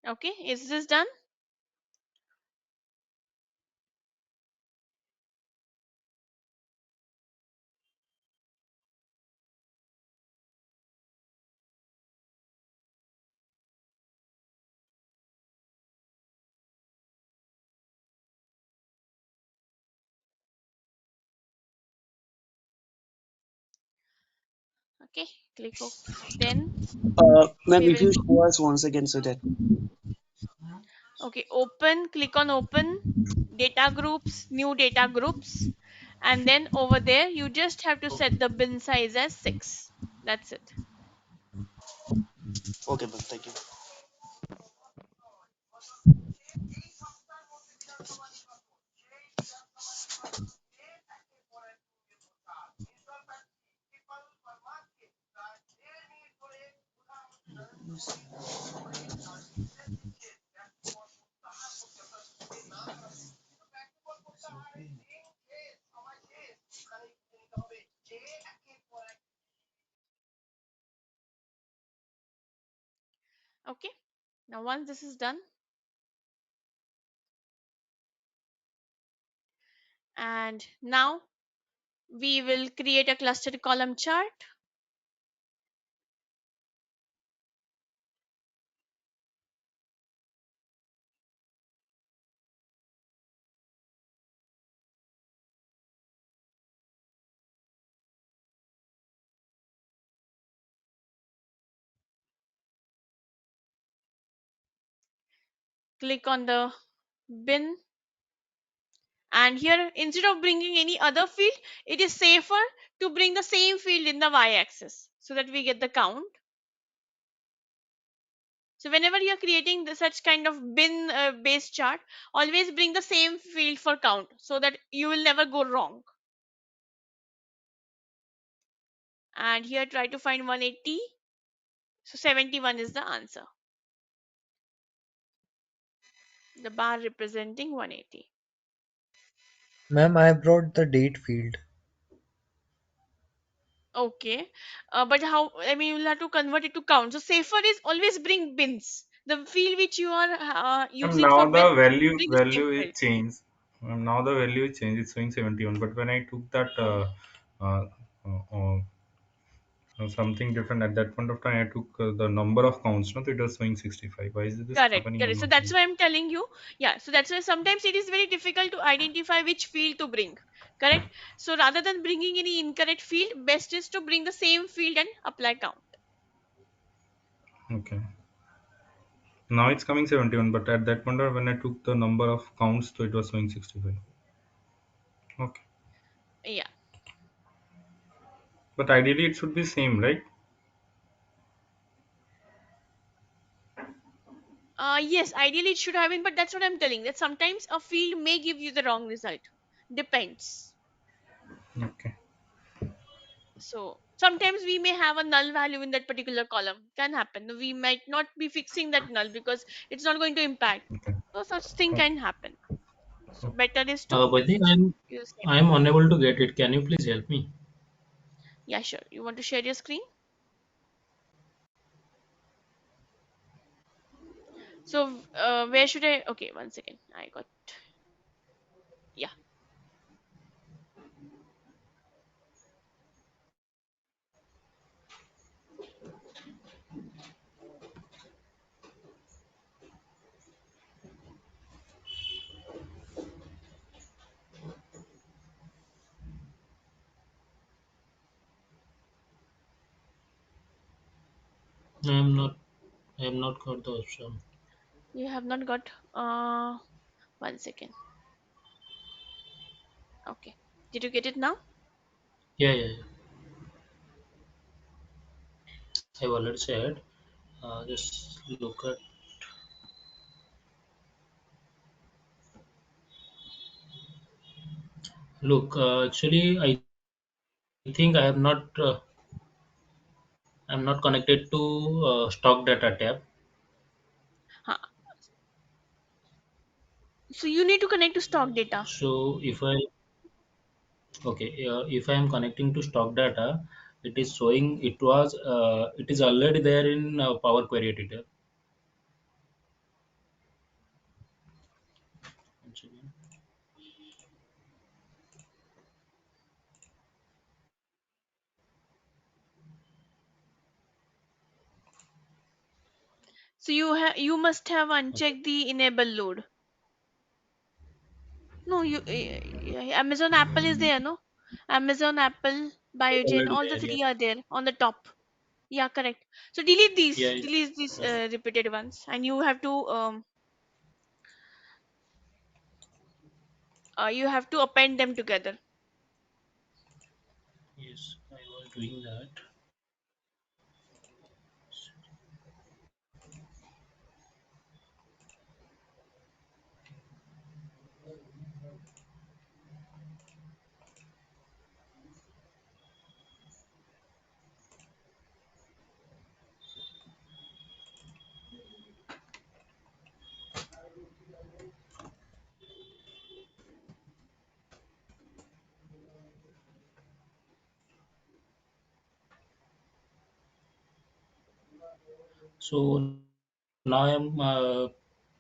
Okay, is this done? Okay, click OK. Then Ma'am, we if will you go. show us once again so that. Okay, open, click on open, data groups, new data groups, and then over there you just have to set the bin size as 6. That's it. Okay, ma'am, thank you. Okay, now once this is done, and now we will create a clustered column chart. Click on the bin, and here instead of bringing any other field, it is safer to bring the same field in the y-axis so that we get the count. So whenever you are creating such kind of bin based chart, always bring the same field for count so that you will never go wrong. And here try to find 180. So 71 is the answer. The bar representing 180. Ma'am, I brought the date field. Okay, but how? I mean, you'll have to convert it to count. So safer is always bring bins. The field which you are And using for now bin, the value bring the same value is field. changed. Now the value is changed. It's showing 71. But when I took that uh, uh, something different at that point of time, I took the number of counts. Not it was showing 65. Why is this Correct, happening? correct. I'm So not that's able. why I'm telling you. Yeah. So that's why sometimes it is very difficult to identify which field to bring. Correct. So rather than bringing any incorrect field, best is to bring the same field and apply count. Okay. Now it's coming 71. But at that point when I took the number of counts, so it was showing 65. Okay. Yeah. But ideally, it should be same, right? Yes, ideally it should have been, but that's what I'm telling. That sometimes a field may give you the wrong result. Depends. Okay. So sometimes we may have a null value in that particular column. Can happen. We might not be fixing that null because it's not going to impact. Okay. So such thing Okay. can happen. So better is to But then I'm use same. I'm unable to get it. Can you please help me? Yeah, sure. You want to share your screen? So where should I? Okay, one second. I got. Yeah. I'm not. I have not got the option. You have not got. One second. Okay. Did you get it now? Yeah, yeah, yeah. I've already said. Just look at. Look, actually, I think I have not. I'm not connected to stock data tab. Huh. So you need to connect to stock data. So if I am connecting to stock data, it is showing it is already there in Power Query Editor. Once again. So you must have Okay. unchecked the enable load. No, Amazon Apple is there, no? Amazon Apple, It's Biogen, already all the there. three Yes. are there on the top. Yeah, correct. So Yeah. Yeah. delete these Uh, repeated ones, and you have to append them together. yes. I was doing that. So now I am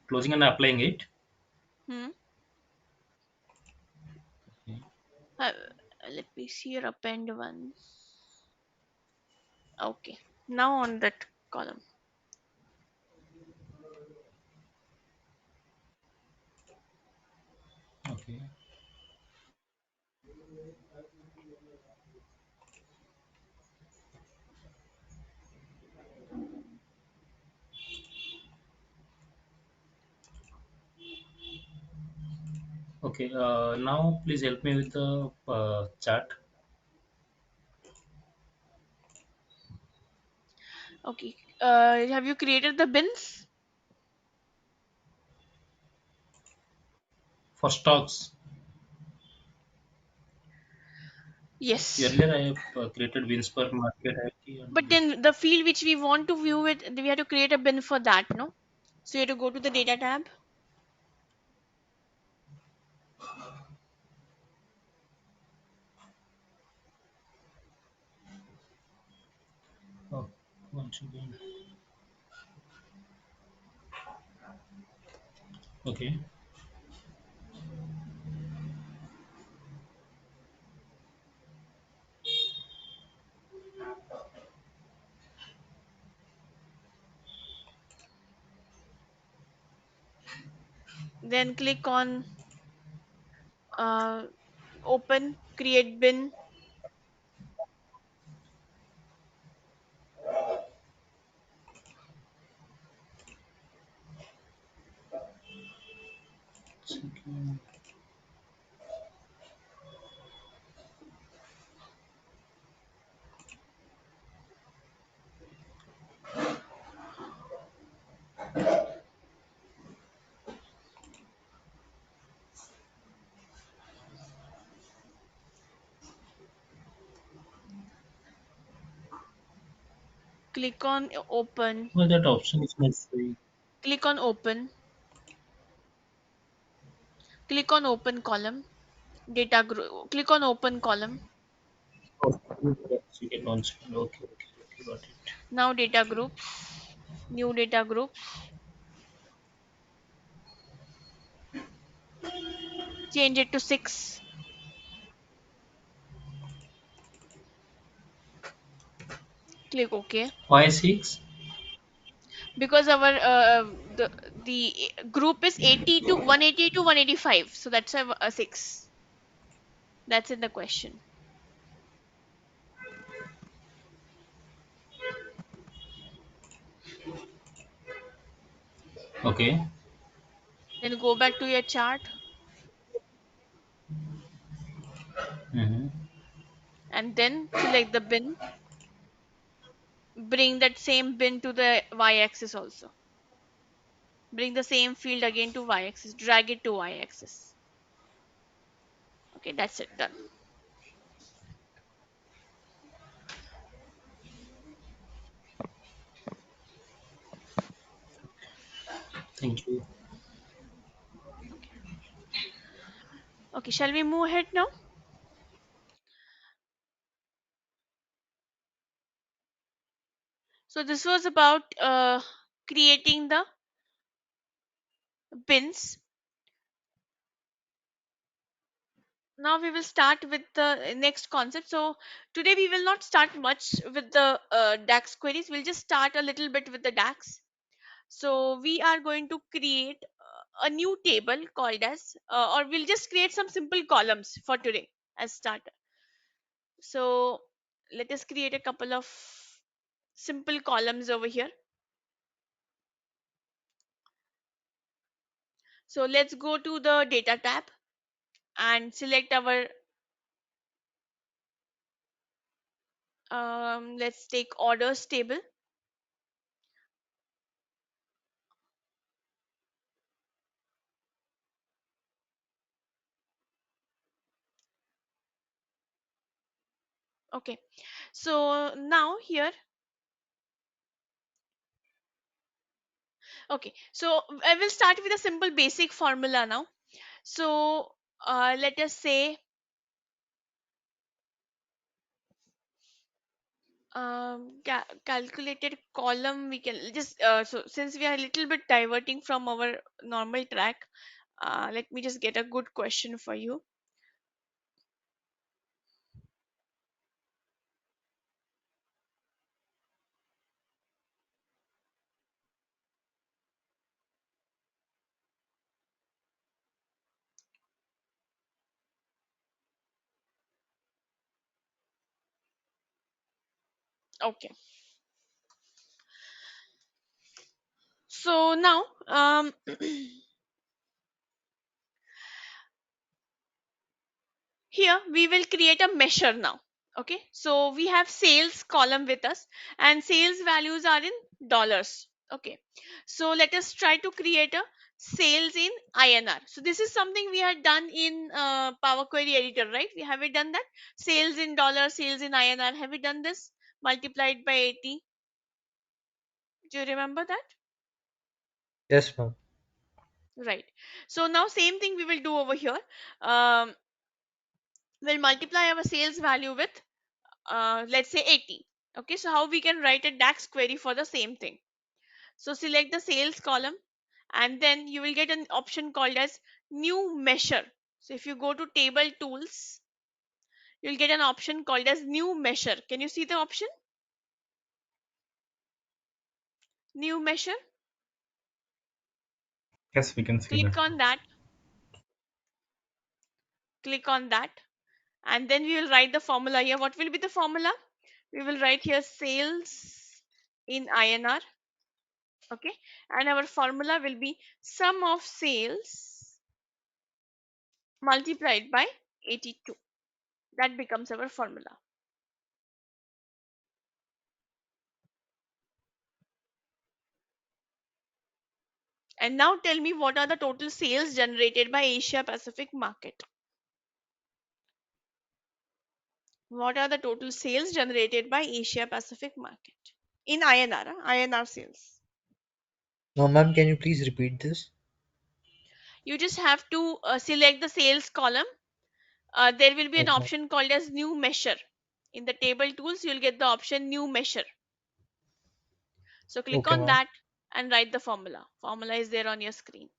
closing and applying it. Hmm. Okay. Uh, Let me see your append one. Okay. Now on that column. Okay. Okay. Now please help me with the chart. Okay. Have you created the bins? For stocks, Yes. earlier I have created wins per market IT But and then the field which we want to view it, we have to create a bin for that, no? So you have to go to the data tab. oh, once again. Okay. Then click on uh, open, create bin. Second. Click on open. Well, that option is not showing. Click on open. Click on open column. Data group. Click on open column. Oh, you get on screen. Okay, okay, okay, got it. Now data group. New data group. Change it to 6. Click OK. Why 6? Because our the group is 80 to 180 to 185, so that's a 6. That's in the question. Okay. Then go back to your chart Mm-hmm. and then select the bin. Bring that same bin to the y-axis also. Bring the same field again to y-axis. Drag it to y-axis. Okay, that's it. Done. Thank you. Okay, shall we move ahead now? So this was about creating the bins. Now we will start with the next concept. So today we will not start much with the DAX queries. We'll just start a little bit with the DAX. So we are going to create a new table called as, or we'll just create some simple columns for today as starter. So let us create a couple of simple columns over here. So let's go to the data tab and select our, let's take orders table. Okay, so now here, okay, so I will start with a simple basic formula now. So let us say calculated column, we can just so since we are a little bit diverting from our normal track, let me just get a good question for you. Okay, so now here we will create a measure now. Okay, so we have sales column with us and sales values are in dollars. Okay, so let us try to create a sales in INR. So this is something we had done in Power Query editor, right? We have it done that, sales in dollars, sales in INR. Have we done this multiplied by 80? Do you remember that? Yes, ma'am. Right. So now same thing we will do over here. um, we'll multiply our sales value with let's say 80. Okay, so how we can write a DAX query for the same thing? So select the sales column and then you will get an option called as new measure. So if you go to table tools, you'll get an option called as new measure. Can you see the option new measure? Yes, we can see that. Click on that. Click on that. And then we will write the formula here. What will be the formula? We will write here sales in INR. Okay, and our formula will be sum of sales multiplied by 82. That becomes our formula. And now tell me, what are the total sales generated by Asia Pacific market? What are the total sales generated by Asia Pacific market? in INR, INR sales. No, ma'am, can you please repeat this? You just have to select the sales column. There will be an Okay. option called as new measure. In the table tools, you'll get the option new measure. So click Okay, on ma'am. that and write the formula. Formula is there on your screen.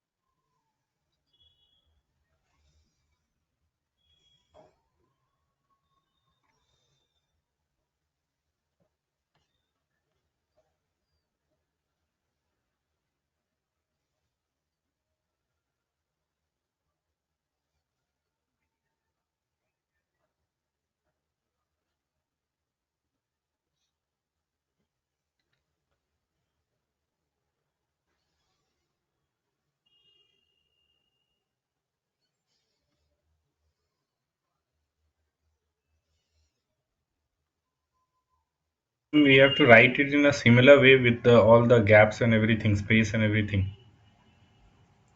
We have to write it in a similar way with all the gaps and everything, space and everything,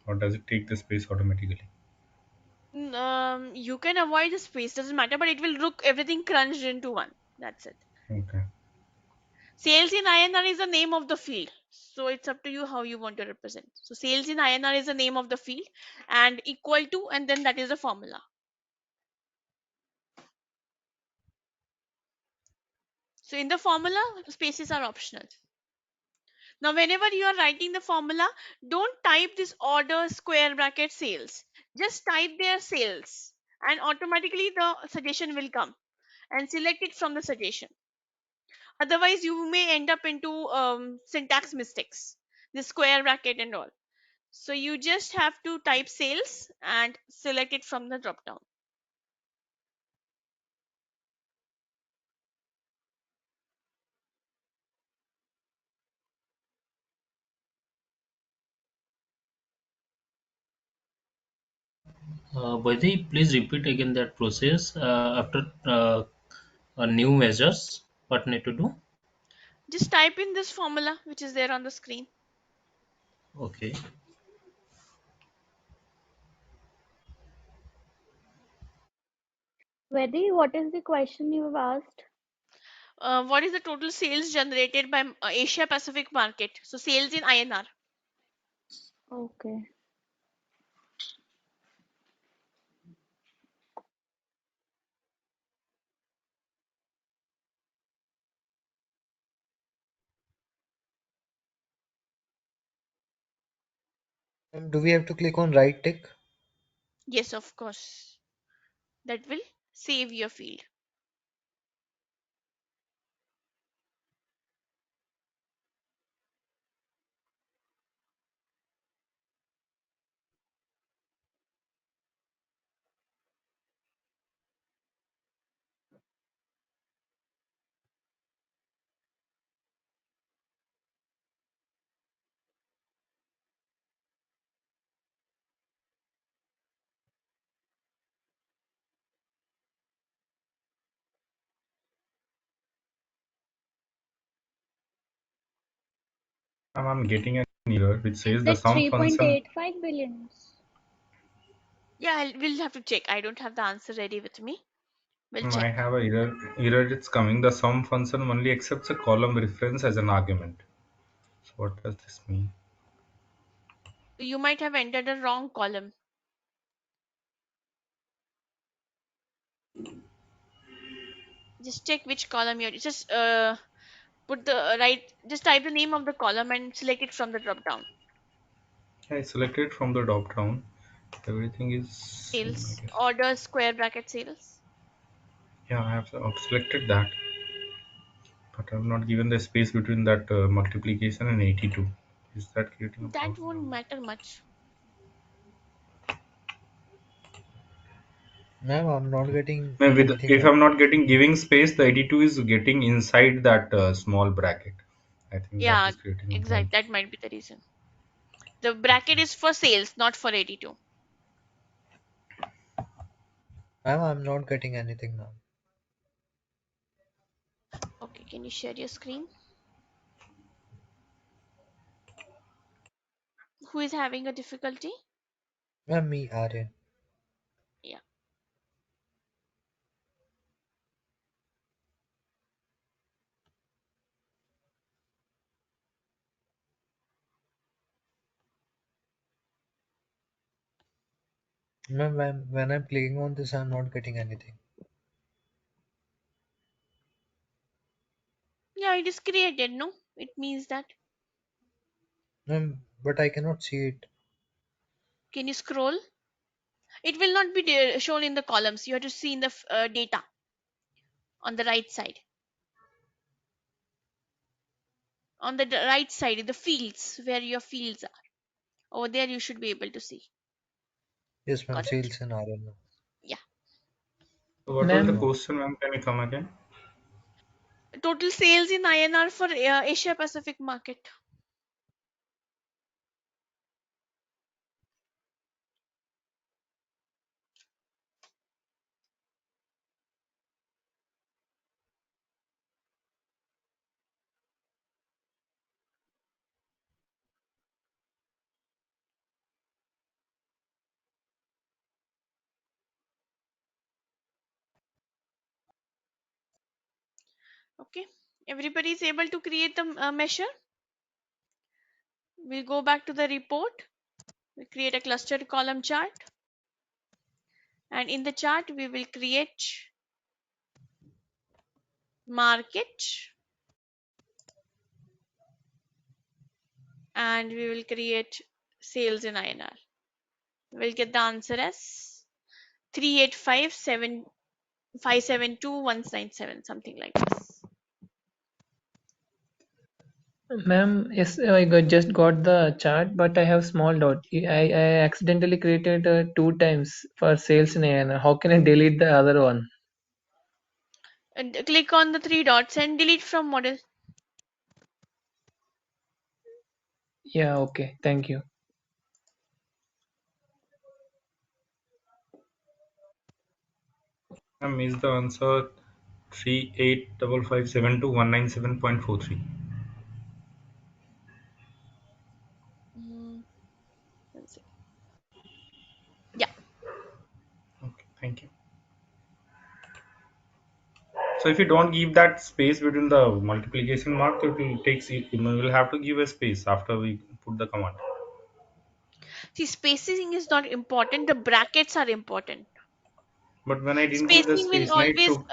or does it take the space automatically? You can avoid the space, doesn't matter, but it will look everything crunched into one. That's it. Okay. Sales in INR is the name of the field. So it's up to you how you want to represent. So sales in INR is the name of the field and equal to, and then that is the formula. So in the formula, spaces are optional. Now, whenever you are writing the formula, don't type this order square bracket sales. Just type their sales and automatically the suggestion will come and select it from the suggestion. Otherwise, you may end up into syntax mistakes, the square bracket and all. So you just have to type sales and select it from the drop down. Vaidhi, please repeat again that process after new measures. What need to do? Just type in this formula which is there on the screen. Okay. Vedi, what is the question you've asked? What is the total sales generated by Asia Pacific market? So sales in INR. Okay. Do we have to click on right tick? Yes, of course. That will save your field. I'm getting an error which Is says the that sum function. 3.85 billions? Yeah, we'll have to check. I don't have the answer ready with me. We'll check. I have a error it's coming. The sum function only accepts a column reference as an argument. So what does this mean? You might have entered a wrong column. Just check which column you're just put the right, just type the name of the column and select it from the drop down. I selected from the drop down. Everything is same, I Sales, guess. order square bracket sales. Yeah, I've selected that, but I've not given the space between that multiplication and 82. Is that creating a That problem? won't matter much. Ma'am, I'm not getting No, anything if now. I'm not getting giving space, the 82 is getting inside that small bracket. I think that Yeah, is creating a exact. problem. That might be the reason. The bracket is for sales, not for 82. Ma'am, I'm not getting anything now. Okay, can you share your screen? Who is having a difficulty? Ma'am, me, Aryan. Yeah. Ma'am, when I'm clicking on this, I'm not getting anything. Yeah, it is created, no? It means that. Ma'am, but I cannot see it. Can you scroll? It will not be shown in the columns. You have to see in the data on the right side. On the right side, the fields where your fields are. Over there, you should be able to see. Yes, ma'am, Got it? sales and RN. Yeah. So what was the Ma'am, question, ma'am? Can you come again? Total sales in INR for Asia Pacific market. Okay. Everybody is able to create the measure. We'll go back to the report. We create a clustered column chart. And in the chart, we will create market and we will create sales in INR. We'll get the answer as 385,757,197, something like this. ma'am, yes, just got the chart, but I have small dot. I accidentally created two times for sales in ANR. How can I delete the other one? And click on the three dots and delete from model. Yeah, okay. Thank you. Ma'am, is the answer 385572,197.43? Mm, one second. Yeah. Okay, thank you. So if you don't give that space between the multiplication mark, it will takes it. You will have to give a space after we put the command. See, spacing is not important. The brackets are important. But when I didn't give the Spacing will space, now it always, took.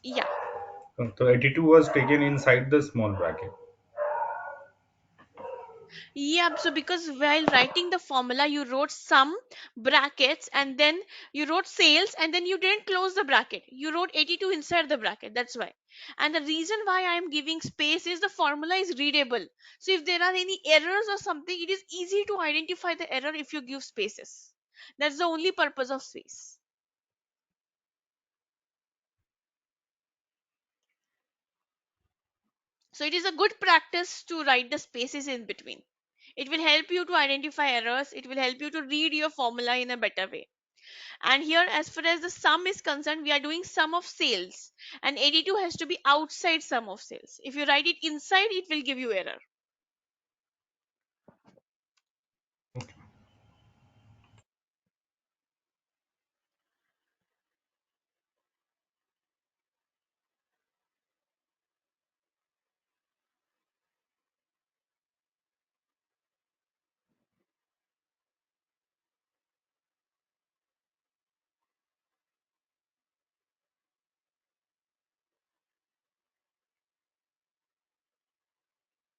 yeah. So 82 was taken inside the small bracket. Yeah, so because while writing the formula, you wrote some brackets and then you wrote sales and then you didn't close the bracket. You wrote 82 inside the bracket. That's why. And the reason why I am giving space is the formula is readable. So if there are any errors or something, it is easy to identify the error if you give spaces. That's the only purpose of space. So it is a good practice to write the spaces in between. It will help you to identify errors. It will help you to read your formula in a better way. And here, as far as the sum is concerned, we are doing sum of sales. And 82 has to be outside sum of sales. If you write it inside, it will give you error.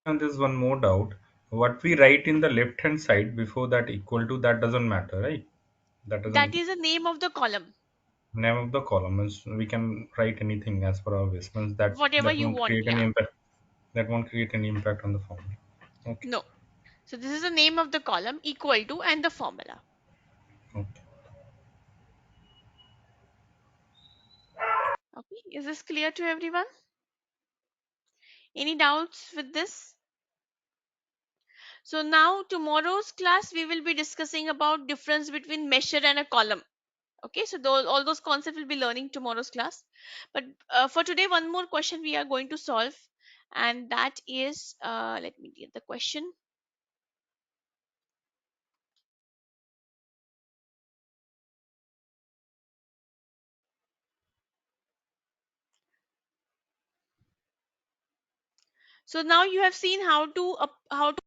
And there's one more doubt. What we write in the left hand side before that equal to, that doesn't matter, right? That That doesn't is the name of the column. name of the column is, we can write anything as per our wish. Means Whatever that you won't want. create any Yeah. impact. That won't create any impact on the formula. Okay. No. So this is the name of the column equal to and the formula. Okay. Okay. Is this clear to everyone? Any doubts with this? So now tomorrow's class we will be discussing about difference between measure and a column. Okay, so all those concepts will be learning tomorrow's class. But for today, one more question we are going to solve, and that is, let me get the question. So now you have seen how to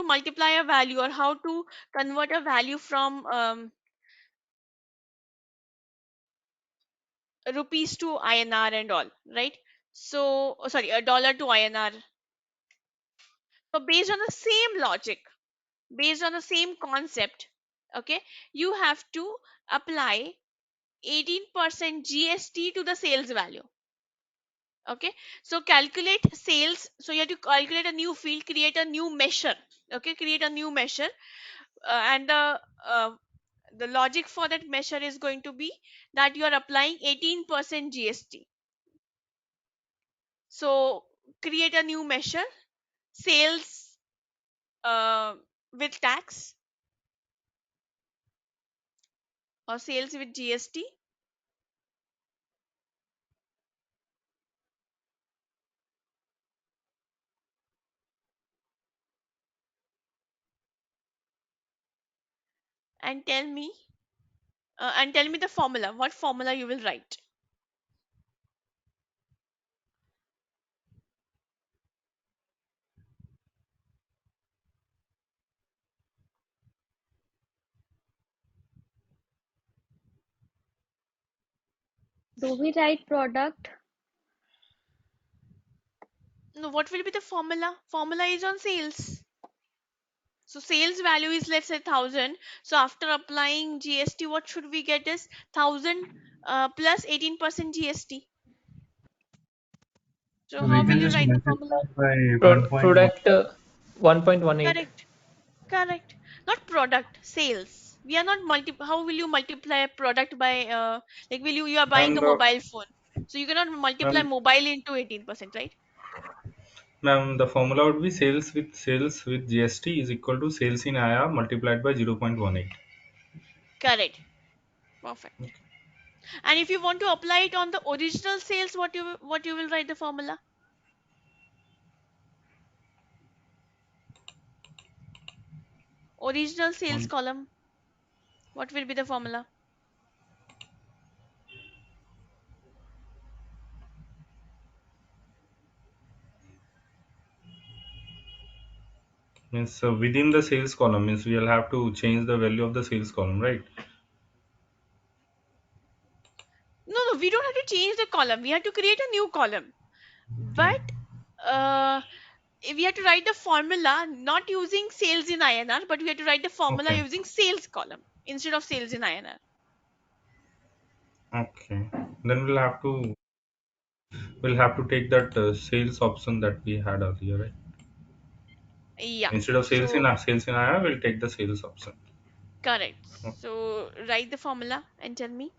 multiply a value or how to convert a value from rupees to INR and all, right? So, oh, sorry, a dollar to INR. So based on the same logic, based on the same concept, okay, you have to apply 18% GST to the sales value. Okay, so calculate sales. So you have to calculate a new field, create a new measure. Okay, create a new measure, and the logic for that measure is going to be that you are applying 18% GST. So create a new measure, sales uh, with tax or sales with GST, and tell me the formula. What formula you will write? Do we write product? No, what will be the formula? Formula is on sales. So sales value is, let's say, 1000. So after applying GST, what should we get is 1000 plus 18% GST. So So we how will can you just write the formula? multiply by 1.1. Product 1.18. Correct. Correct. Not product, sales. We are not How will you multiply a product by like will you are buying And a mobile phone. So you cannot multiply ma'am, mobile into 18%, right? ma'am, the formula would be sales with GST is equal to sales in IR multiplied by 0.18. Correct. Perfect. And if you want to apply it on the original sales, what you will write the formula? Original sales Um, column. What will be the formula? Means within the sales column means we'll have to change the value of the sales column, right? No, no, we don't have to change the column. We have to create a new column. Yeah. But uh, we have to write the formula not using sales in INR, but we have to write the formula Okay. using sales column instead of sales in INR. Okay. Then we'll have to take that sales option that we had earlier, right? Yeah. Instead of So sales in IR, we'll take the sales option. correct. Okay. So write the formula and tell me.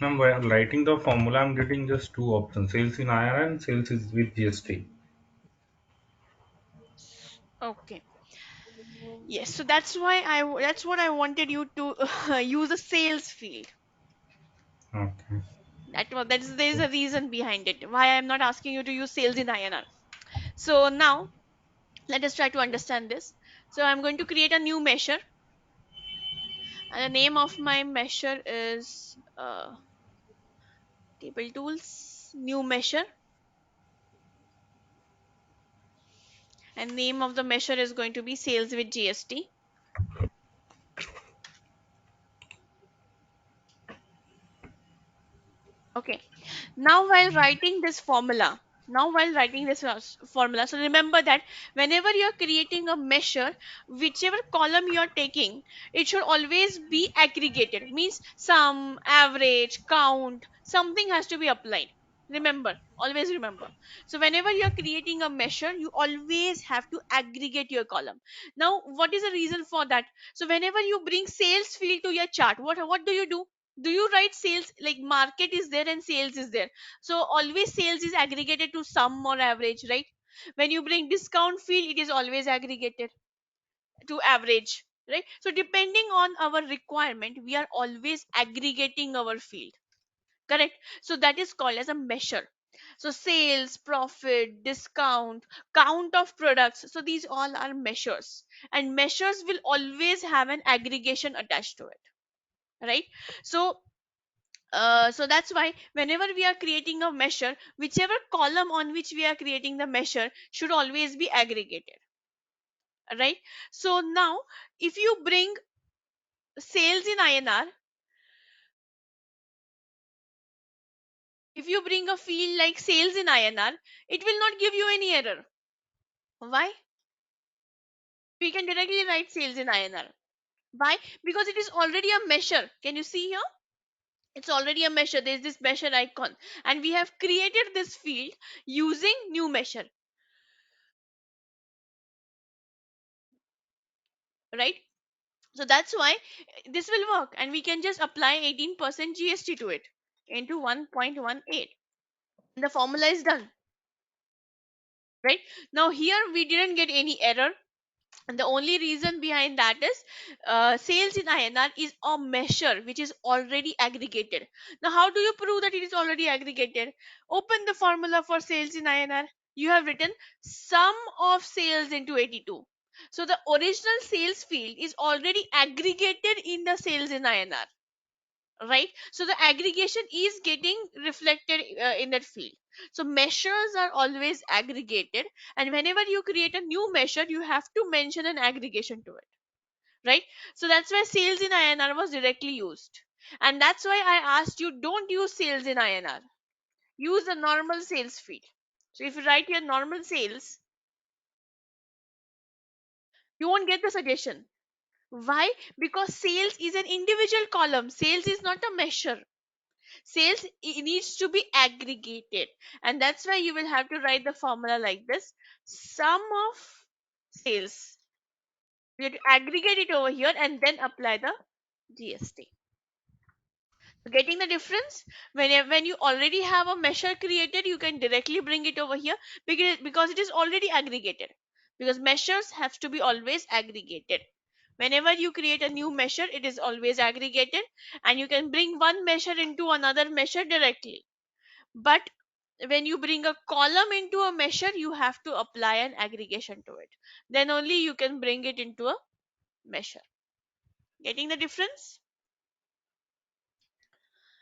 Now, while writing the formula, I'm getting just two options: sales in IR and sales is with GST. Okay. Yes. So that's what I wanted you to use a sales field. Okay. There is a reason behind it. Why I'm not asking you to use sales in INR. So now let us try to understand this. So I'm going to create a new measure, and the name of my measure is table tools new measure, and name of the measure is going to be sales with GST. Okay. Now while writing this formula, so remember that whenever you're creating a measure, whichever column you're taking, it should always be aggregated. Means sum, average, count, something has to be applied. Remember, always remember. So whenever you're creating a measure, you always have to aggregate your column. Now, what is the reason for that? So whenever you bring sales field to your chart, what do? Do you write sales? Like market is there and sales is there, so always sales is aggregated to sum or average, right? When you bring discount field, it is always aggregated to average, right? So depending on our requirement, we are always aggregating our field, correct? So that is called as a measure. So sales, profit, discount, count of products, so these all are measures, and measures will always have an aggregation attached to it, right? So that's why whenever we are creating a measure, whichever column on which we are creating the measure should always be aggregated, right? So now, if you bring sales in INR, if you bring a field like sales in INR, it will not give you any error. Why? We can directly write sales in INR. Why? Because it is already a measure. Can you see here? It's already a measure. There's this measure icon, and we have created this field using new measure, right? So that's why this will work, and we can just apply 18% GST to it into 1.18. The formula is done, right? Now here we didn't get any error, and the only reason behind that is sales in INR is a measure which is already aggregated. Now how do you prove that it is already aggregated? Open the formula for sales in INR. You have written sum of sales into 82. So the original sales field is already aggregated in the sales in INR, right? So the aggregation is getting reflected in that field. So measures are always aggregated, and whenever you create a new measure, you have to mention an aggregation to it, right? So that's why sales in INR was directly used, and that's why I asked you, don't use sales in INR, use the normal sales field. So if you write your normal sales, you won't get the suggestion. Why? Because sales is an individual column, sales is not a measure. Sales needs to be aggregated, and that's why you will have to write the formula like this: sum of sales. You have to aggregate it over here and then apply the GST. Getting the difference? When you already have a measure created, you can directly bring it over here, because it is already aggregated, because measures have to be always aggregated. Whenever you create a new measure, it is always aggregated, and you can bring one measure into another measure directly. But when you bring a column into a measure, you have to apply an aggregation to it, then only you can bring it into a measure. Getting the difference?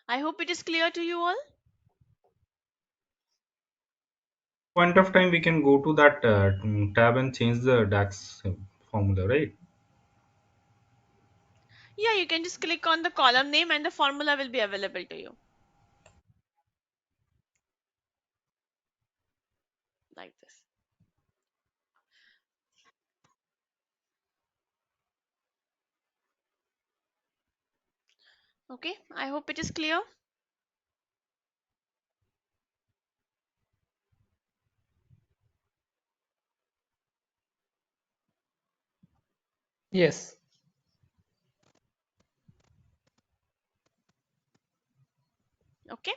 I hope it is clear to you all. Point of time we can go to that tab and change the DAX formula, right? Yeah, you can just click on the column name and the formula will be available to you, like this. Okay, I hope it is clear. Yes. Okay,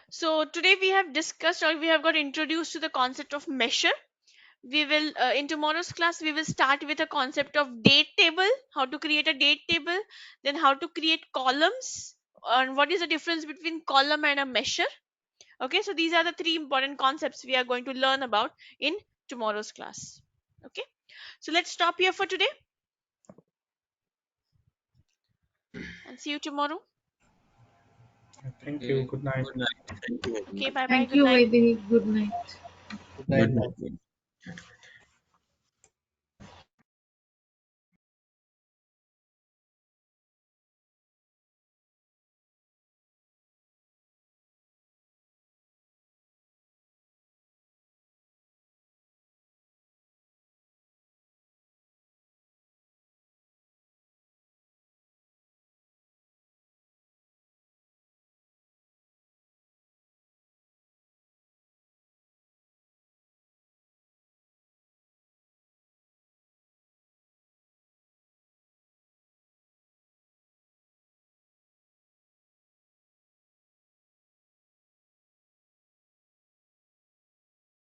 so today we have discussed, or we have got introduced to the concept of measure. We will in tomorrow's class we will start with a concept of date table, how to create a date table, then how to create columns, and what is the difference between column and a measure. Okay, so these are the three important concepts we are going to learn about in tomorrow's class. Okay, so let's stop here for today and see you tomorrow. Thank you. Good night. Good night. Thank you. Okay, bye bye, Thank good you, night. Vaidehi. Good night. Good Good night. night.